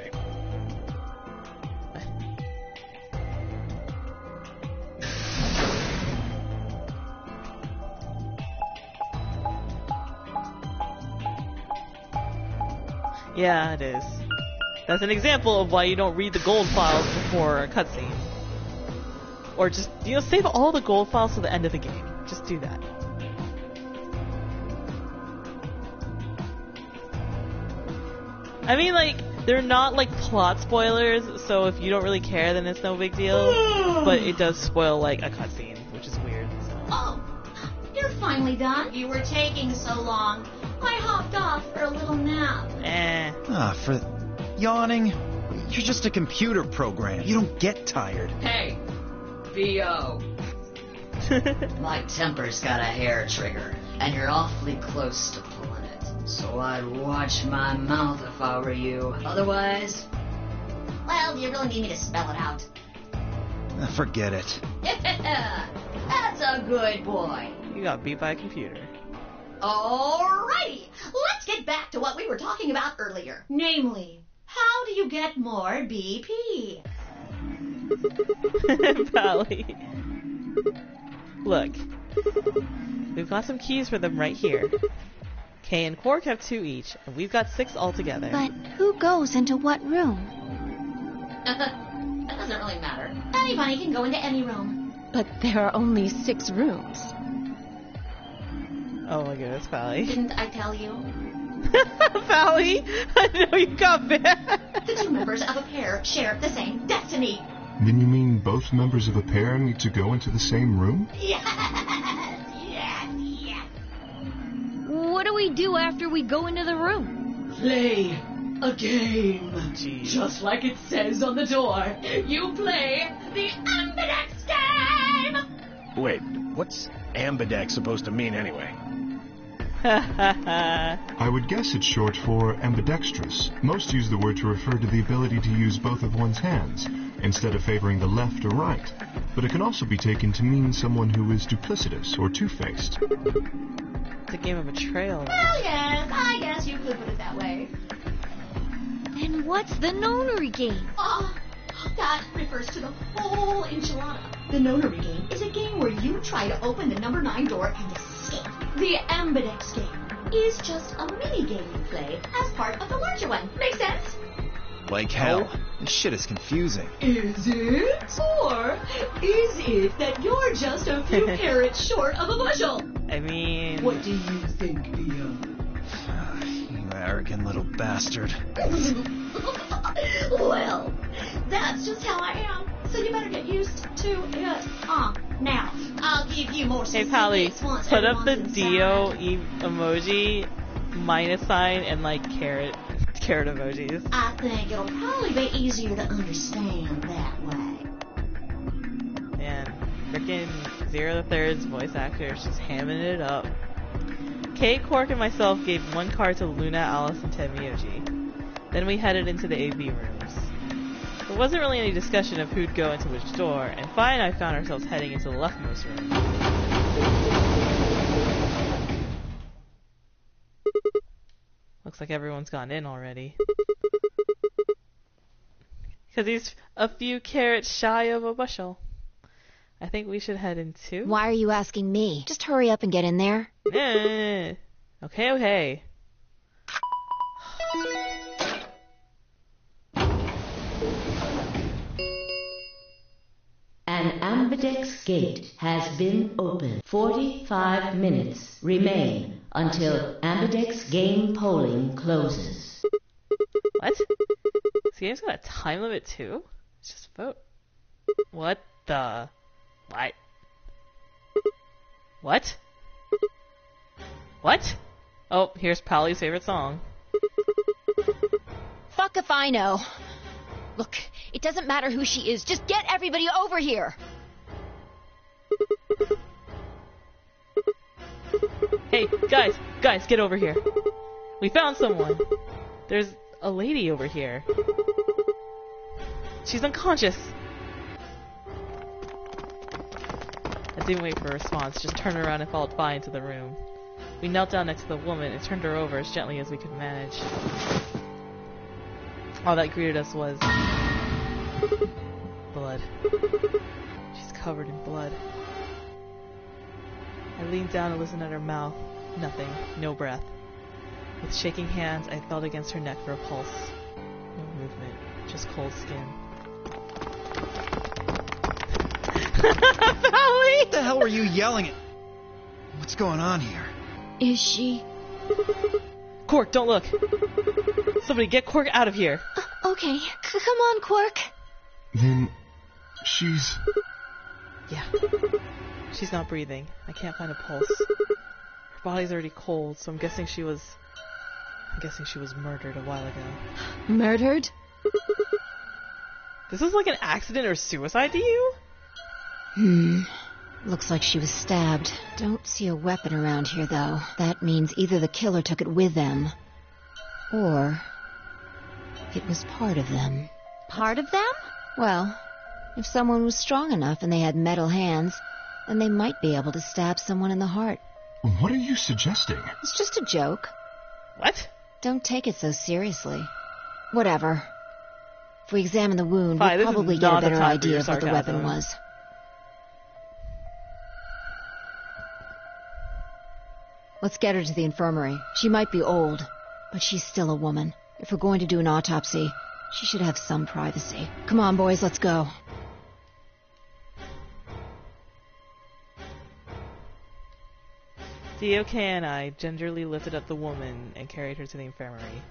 Yeah, it is. That's an example of why you don't read the gold files before a cutscene. Or just, save all the gold files to the end of the game. Just do that. I mean, like, they're not, like, plot spoilers, so if you don't really care, then it's no big deal. But it does spoil, like, a cutscene, which is weird, so. Oh, you're fine. finally done? You were taking so long. I hopped off for a little nap. For yawning? You're just a computer program. You don't get tired. Hey, VO. My temper's got a hair trigger, and you're awfully close to pulling it. So I'd watch my mouth if I were you. Otherwise... Well, do you really need me to spell it out? Forget it. That's a good boy. You got beat by a computer. Alrighty, let's get back to what we were talking about earlier. Namely, how do you get more BP? Pally. Look. We've got some keys for them right here. Kay and Quark have 2 each, and we've got 6 altogether. But who goes into what room? That doesn't really matter. Anybody can go into any room. But there are only 6 rooms. Oh my goodness, Pally. Didn't I tell you? Pally, I know you got bad. The 2 members of a pair share the same destiny. Then you mean both members of a pair need to go into the same room? Yes. What do we do after we go into the room? Play a game. Jeez. Just like it says on the door. You play the Ambidex game! Wait, what's ambidex supposed to mean anyway? I would guess it's short for ambidextrous. Most use the word to refer to the ability to use both of one's hands, instead of favoring the left or right. But it can also be taken to mean someone who is duplicitous or two-faced. It's a game of betrayal. Well, yes, I guess you could put it that way. Then what's the nonary game? That refers to the whole enchilada. The nonary game is a game where you try to open the number 9 door and escape. The ambidex game is just a mini game you play as part of the larger one. Make sense? Like hell. This shit is confusing. Is it? Or is it that you're just a few carrots short of a bushel? I mean... What do you think, Theo? You arrogant little bastard. Well, that's just how I am. So you better get used to it. Now, I'll give you more Hey, Pally, specifics once put up the everyone's Dio inside. emoji, minus sign, and like carrot emojis. I think it'll probably be easier to understand that way. Man, frickin' Zero the Third's voice actor is just hamming it up. Kate, Quark, and myself gave 1 card to Luna, Alice, and Tenmyoji. Then we headed into the AV rooms. There wasn't really any discussion of who'd go into which door, and Fi and I found ourselves heading into the leftmost room. Looks like everyone's gone in already. Because he's a few carrots shy of a bushel. I think we should head in too. Why are you asking me? Just hurry up and get in there. Okay, okay. An ambidex gate has been opened. 45 minutes remain until ambidex game polling closes. What? This game's got a time limit too? Let's just vote. What the? What? What? What? Oh, here's Pally's favorite song. Fuck if I know. Look, it doesn't matter who she is. Just get everybody over here. Hey, guys, get over here. We found someone. There's a lady over here. She's unconscious. I didn't wait for a response, just turned around and followed Fi into the room. We knelt down next to the woman and turned her over as gently as we could manage. All that greeted us was blood. She's covered in blood. I leaned down and listened at her mouth. Nothing. No breath. With shaking hands, I felt against her neck for a pulse. No movement. Just cold skin. What the hell were you yelling at? What's going on here? Is she? Quark, don't look! Somebody get Quark out of here! Okay, come on, Quark. Then she's... Yeah. She's not breathing. I can't find a pulse. Her body's already cold, so I'm guessing she was murdered a while ago. Murdered? This is like an accident or suicide to you? Looks like she was stabbed. Don't see a weapon around here, though. That means either the killer took it with them, or it was part of them. Part of them? Well, if someone was strong enough and they had metal hands, then they might be able to stab someone in the heart. What are you suggesting? It's just a joke. What? Don't take it so seriously. Whatever. If we examine the wound, Fine, we'll this is probably get a not the better time for your idea of what the weapon sarcasm. was. Let's get her to the infirmary. She might be old, but she's still a woman. If we're going to do an autopsy, she should have some privacy. Come on, boys, let's go. DOK and I gingerly lifted up the woman and carried her to the infirmary.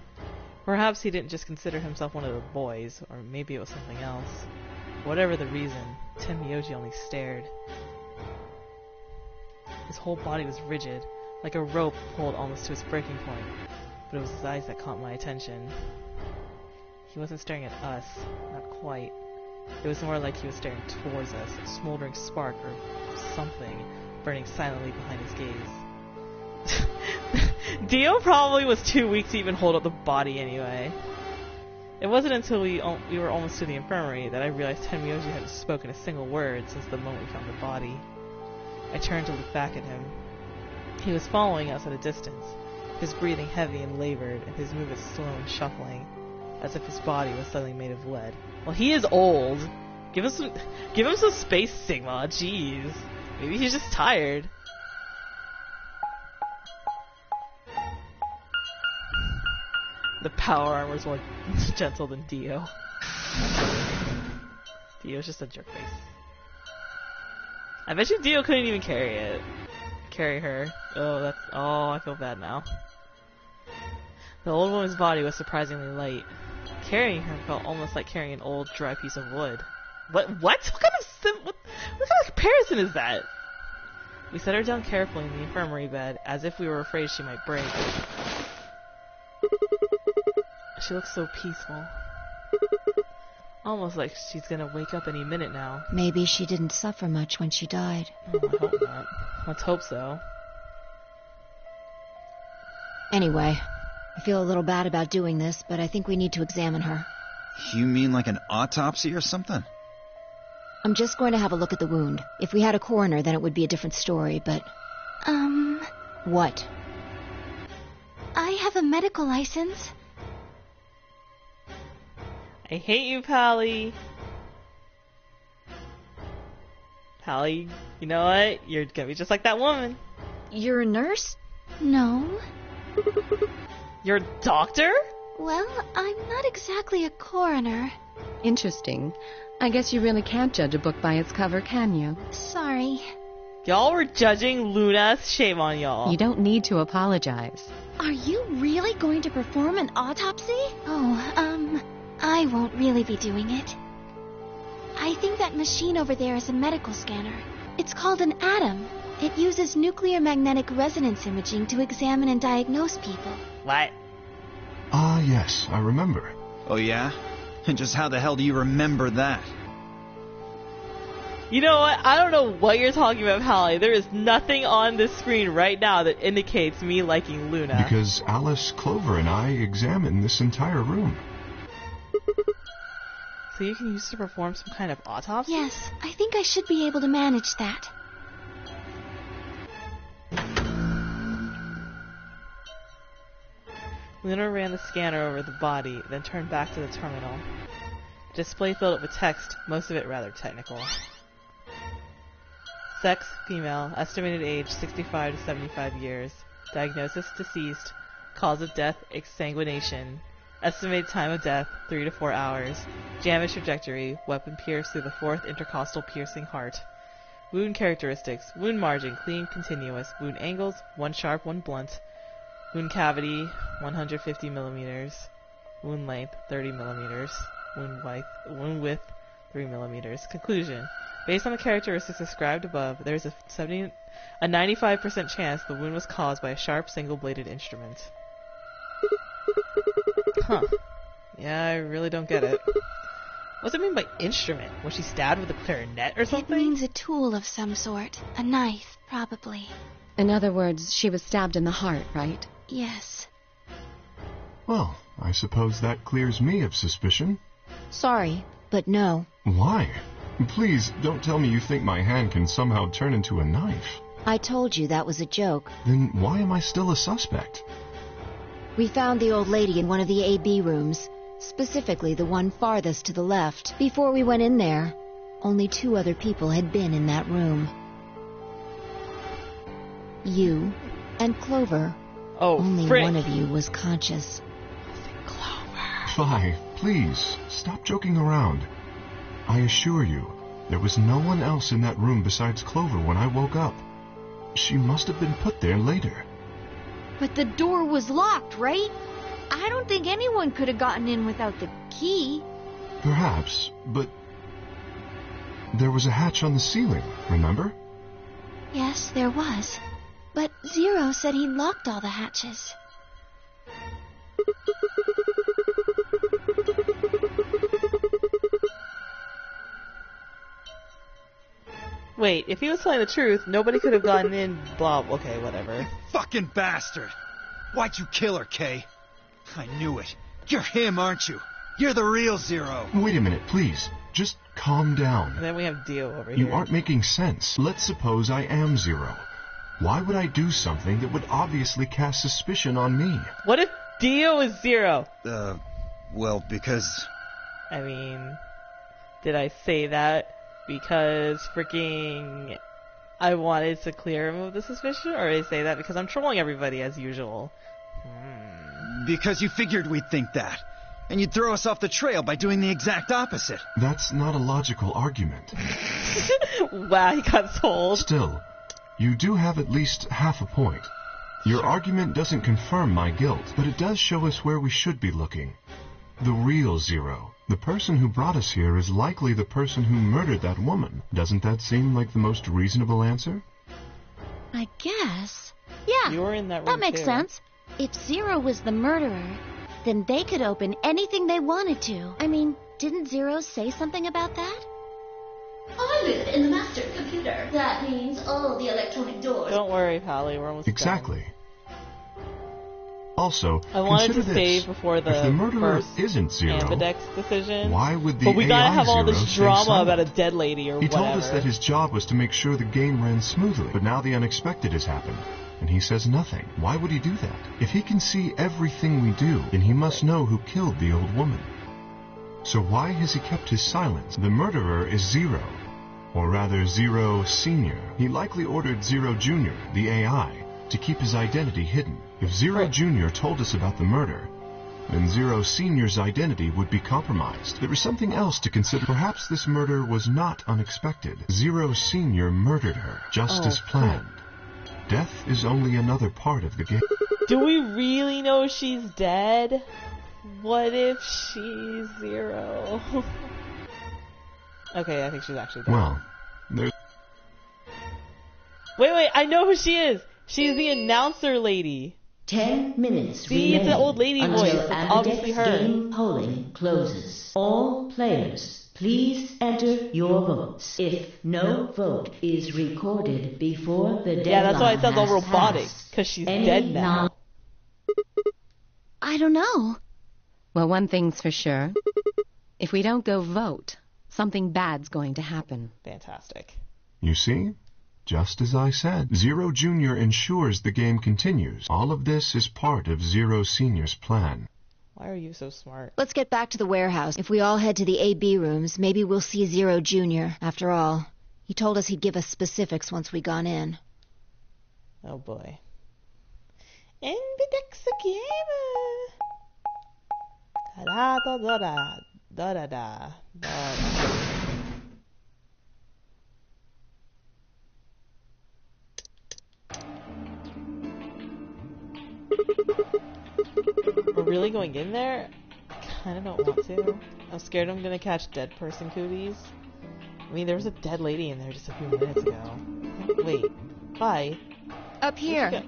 Perhaps he didn't just consider himself one of the boys, or maybe it was something else. Whatever the reason, Tenmyoji only stared. His whole body was rigid, like a rope pulled almost to its breaking point, but it was his eyes that caught my attention. He wasn't staring at us, not quite. It was more like he was staring towards us, a smoldering spark or something burning silently behind his gaze. Dio probably was too weak to even hold up the body anyway. It wasn't until we were almost to the infirmary that I realized Tenmyoji hadn't spoken a single word since the moment we found the body. I turned to look back at him. He was following us at a distance, his breathing heavy and labored, and his movements slow and shuffling, as if his body was suddenly made of lead. Well, he is old. Give him some space, Sigma. Jeez. Maybe he's just tired. The power armor's more gentle than Dio. Dio's just a jerkface. I bet you Dio couldn't even carry her. Oh, I feel bad now. The old woman's body was surprisingly light. Carrying her felt almost like carrying an old, dry piece of wood. What? What kind of comparison is that? We set her down carefully in the infirmary bed, as if we were afraid she might break. She looks so peaceful. Almost like she's gonna wake up any minute now. Maybe she didn't suffer much when she died. Oh, I hope not. Let's hope so. Anyway, I feel a little bad about doing this, but I think we need to examine her. You mean like an autopsy or something? I'm just going to have a look at the wound. If we had a coroner, then it would be a different story, but... What? I have a medical license. I hate you, Pally. Pally, you know what? You're gonna be just like that woman. You're a nurse? No. You're a doctor? Well, I'm not exactly a coroner. Interesting. I guess you really can't judge a book by its cover, can you? Sorry. Y'all were judging Luna. Shame on y'all. You don't need to apologize. Are you really going to perform an autopsy? Oh, I won't really be doing it. I think that machine over there is a medical scanner. It's called an ATOM. It uses nuclear magnetic resonance imaging to examine and diagnose people. What? Ah, yes, I remember. Oh yeah? And just how the hell do you remember that? You know what? I don't know what you're talking about, Pally. There is nothing on this screen right now that indicates me liking Luna. Because Alice, Clover, and I examined this entire room. So you can use it to perform some kind of autopsy? Yes, I think I should be able to manage that. Luna ran the scanner over the body, then turned back to the terminal. The display filled up with text, most of it rather technical. Sex, female, estimated age 65 to 75 years. Diagnosis, deceased. Cause of death, exsanguination. Estimated time of death, 3 to 4 hours. Damage trajectory, weapon pierced through the fourth intercostal piercing heart. Wound characteristics, wound margin, clean, continuous. Wound angles, 1 sharp, 1 blunt. Wound cavity, 150 millimeters. Wound length, 30 millimeters. Wound width, 3 millimeters. Conclusion. Based on the characteristics described above, there's a 95% chance the wound was caused by a sharp, single-bladed instrument. Huh. Yeah, I really don't get it. What's it mean by instrument? Was she stabbed with a clarinet or something? It means a tool of some sort. A knife, probably. In other words, she was stabbed in the heart, right? Yes. Well, I suppose that clears me of suspicion. Sorry, but no. Why? Please, don't tell me you think my hand can somehow turn into a knife. I told you that was a joke. Then why am I still a suspect? We found the old lady in one of the AB rooms, specifically the one farthest to the left. Before we went in there, only 2 other people had been in that room. You and Clover. Oh, only frick. one of you was conscious. Vi, please, stop joking around. I assure you, there was no one else in that room besides Clover when I woke up. She must have been put there later. But the door was locked, right? I don't think anyone could have gotten in without the key. Perhaps, but there was a hatch on the ceiling, remember? Yes, there was. But Zero said he locked all the hatches. Wait, if he was telling the truth, nobody could have gotten in, blah, okay, whatever. Fucking bastard! Why'd you kill her, Kay? I knew it. You're him, aren't you? You're the real Zero. Wait a minute, please. Just calm down. And then we have Dio over here. You aren't making sense. Let's suppose I am Zero. Why would I do something that would obviously cast suspicion on me? What if Dio is Zero? Well, because... I mean, did I say that because freaking I wanted to clear him of the suspicion? Or did I say that because I'm trolling everybody as usual? Because you figured we'd think that. And you'd throw us off the trail by doing the exact opposite. That's not a logical argument. Wow, he got sold. Still, you do have at least half a point. Your argument doesn't confirm my guilt, but it does show us where we should be looking. The real Zero. The person who brought us here is likely the person who murdered that woman. Doesn't that seem like the most reasonable answer? I guess. Yeah, You were in that room that makes too. sense. If Zero was the murderer, then they could open anything they wanted to. I mean, didn't Zero say something about that? I live in the master computer. That means all the electronic doors. Don't worry, Pally, we're almost Exactly. Also, done. I wanted to consider this. save before If the murderer first isn't Zero, Ambidex decision. why would the But we gotta AI have all Zero this stay drama silent? about a dead lady or He whatever. told us that his job was to make sure the game ran smoothly, but now the unexpected has happened, and he says nothing. Why would he do that? If he can see everything we do, then he must know who killed the old woman. So why has he kept his silence? The murderer is Zero, or rather Zero Senior. He likely ordered Zero Junior, the AI, to keep his identity hidden. If Zero Junior told us about the murder, then Zero Senior's identity would be compromised. There is something else to consider. Perhaps this murder was not unexpected. Zero Senior murdered her, just as planned. Death is only another part of the game. Do we really know she's dead? What if she's Zero? Okay, I think she's actually dead. Well, there's... Wait, I know who she is! She's the announcer lady. 10 minutes See, it's remain an old lady until voice. It's obviously her. game polling closes. All players, please enter your votes. If no vote is recorded before the deadline Yeah, that's why it sounds all has robotic, passed, because she's any dead now. I don't know. Well, one thing's for sure. If we don't go vote, something bad's going to happen. Fantastic. You see? Just as I said, Zero Junior ensures the game continues. All of this is part of Zero Senior's plan. Why are you so smart? Let's get back to the warehouse. If we all head to the AB rooms, maybe we'll see Zero Jr. After all, he told us he'd give us specifics once we gone in. Oh boy. Ambidex gamer. Da da da da da da da. We're really going in there? I kinda don't want to. I'm scared I'm gonna catch dead person cooties. I mean, there was a dead lady in there just a few minutes ago. Wait. Bye. Up here.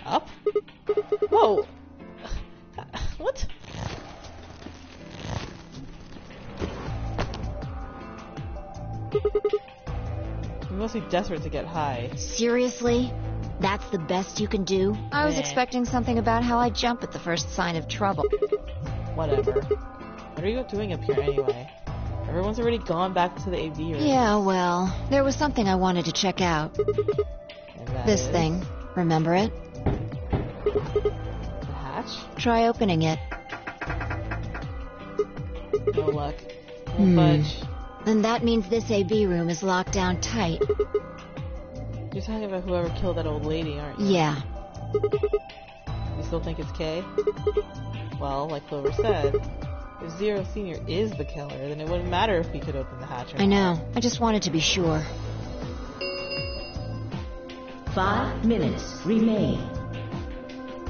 Up? Whoa! What? You must be desperate to get high. Seriously? That's the best you can do? I was expecting something about how I jump at the first sign of trouble. Whatever. What are you doing up here anyway? Everyone's already gone back to the AV room. Yeah, well, there was something I wanted to check out. This thing. Remember it? The hatch? Try opening it. No luck. Won't budge. Then that means this AV room is locked down tight. You're talking about whoever killed that old lady, aren't you? Yeah. You still think it's Kay? Well, like Clover said, if Zero Senior is the killer, then it wouldn't matter if he could open the hatch or not. I know. I just wanted to be sure. 5 minutes remain.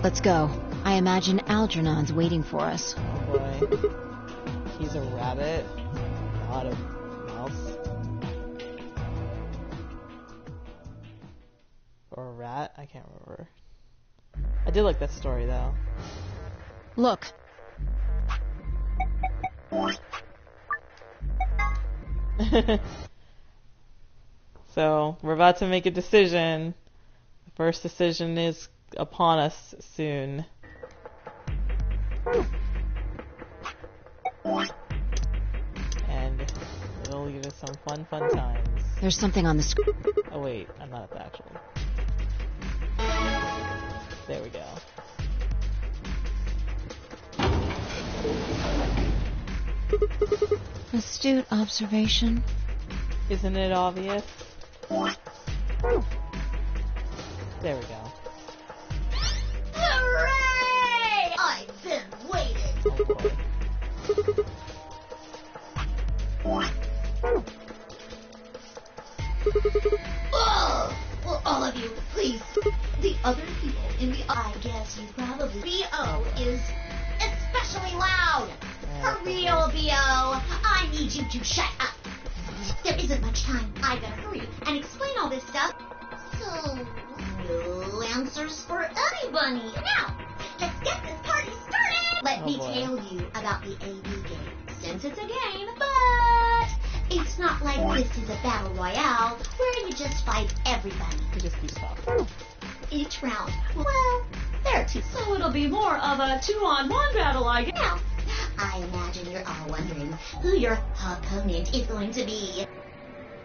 Let's go. I imagine Algernon's waiting for us. Oh boy. He's a rabbit, not a mouse. Or a rat? I can't remember. I did like that story though. Look. So, we're about to make a decision. The first decision is upon us soon. And it'll give us some fun times. There's something on the screen. Oh wait, I'm not at the actual. There we go. Astute observation. Isn't it obvious? There we go. Hooray! I've been waiting. Oh, well, all of you, please. The other people in the... I guess you probably... B.O. is especially loud. For real, B.O. I need you to shut up. There isn't much time. I gotta hurry and explain all this stuff. So, no answers for anybody. Now, let's get this party started. Let me tell you about the AV game. Since it's a game, but it's not like this is a battle royale where you just fight everybody. You just keep talking. Each round, well, there are two, so it'll be more of a 2-on-1 battle, I guess. Now, I imagine you're all wondering who your opponent is going to be.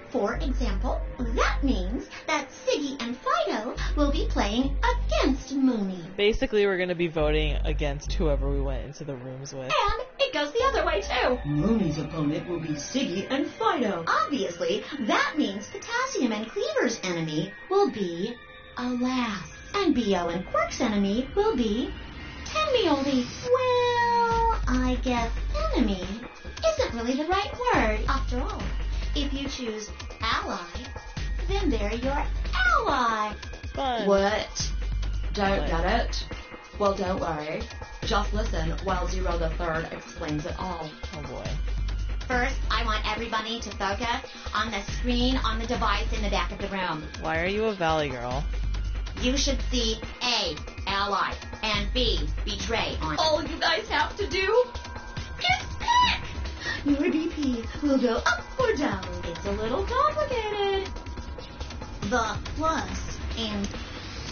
For example, that means that Siggy and Fido will be playing against Mooney. Basically, we're going to be voting against whoever we went into the rooms with. And it goes the other way, too. Mooney's opponent will be Siggy and Fido. Obviously, that means Potassium and Cleaver's enemy will be Alas. And B.O. and Quirk's enemy will be Tenmioldy. Well, I guess enemy isn't really the right word. After all, if you choose ally, then they're your ally. Fun. What? Don't get it? Well, don't worry. Just listen while Zero the Third explains it all. Oh boy. First, I want everybody to focus on the screen on the device in the back of the room. Why are you a Valley girl? You should see A, ally, and B, betray on. All you guys have to do is pick! Your BP will go up or down. It's a little complicated. The plus and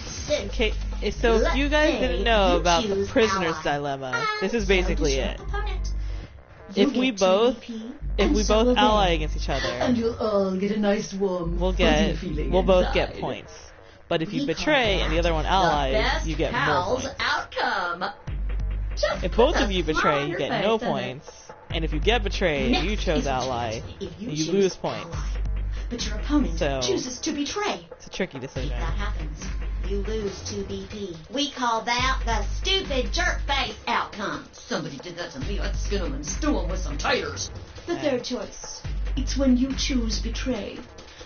six. Okay, so if you guys didn't know about the prisoner's dilemma, this is basically it. If we both ally against each other, And you'll all get a nice warm we'll both get points. But if you betray and the other one allies, you get more points. Outcome. If both of you betray, you get no points. And if you get betrayed, you chose ally, you lose points. But your opponent chooses to betray. It's a tricky decision. If that happens, you lose 2 BP. We call that the stupid jerk face outcome. Somebody did that to me. I'd skin them and stew them with some tires. The third choice. It's when you choose betray,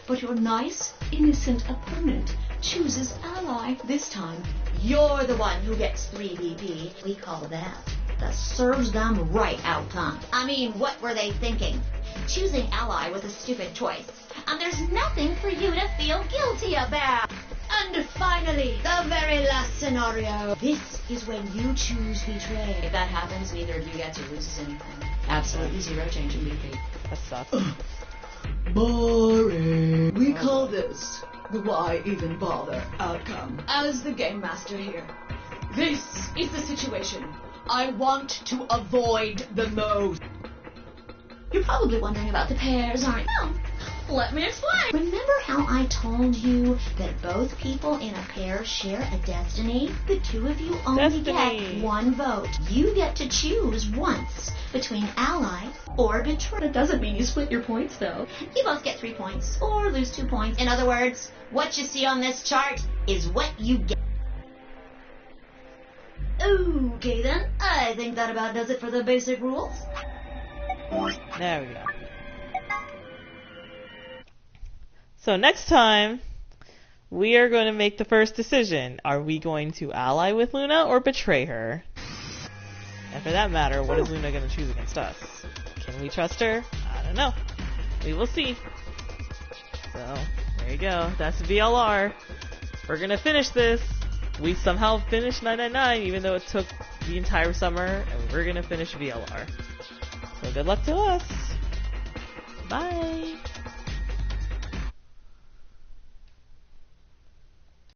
but your nice, innocent opponent chooses ally. This time, you're the one who gets 3 BP. We call that the serves them right outcome. I mean, what were they thinking? Choosing ally was a stupid choice, and there's nothing for you to feel guilty about. And finally, the very last scenario. This is when you choose betray. If that happens, neither of you get to lose us anything. Absolutely zero change in BP. That sucks. Boring. We call this the why even bother outcome. As the game master here, this is the situation I want to avoid the most. You're probably wondering about the pairs, aren't you? Let me explain. Remember how I told you that both people in a pair share a destiny? The two of you only get one vote. You get to choose once between ally or betray. That doesn't mean you split your points, though. You both get 3 points or lose 2 points. In other words, what you see on this chart is what you get. Okay then, I think that about does it for the basic rules. There we go. So next time, we are going to make the first decision. Are we going to ally with Luna or betray her? And for that matter, what is Luna going to choose against us? Can we trust her? I don't know. We will see. So, there you go. That's VLR. We're going to finish this. We somehow finished 999, even though it took the entire summer, and we're going to finish VLR. So good luck to us. Bye.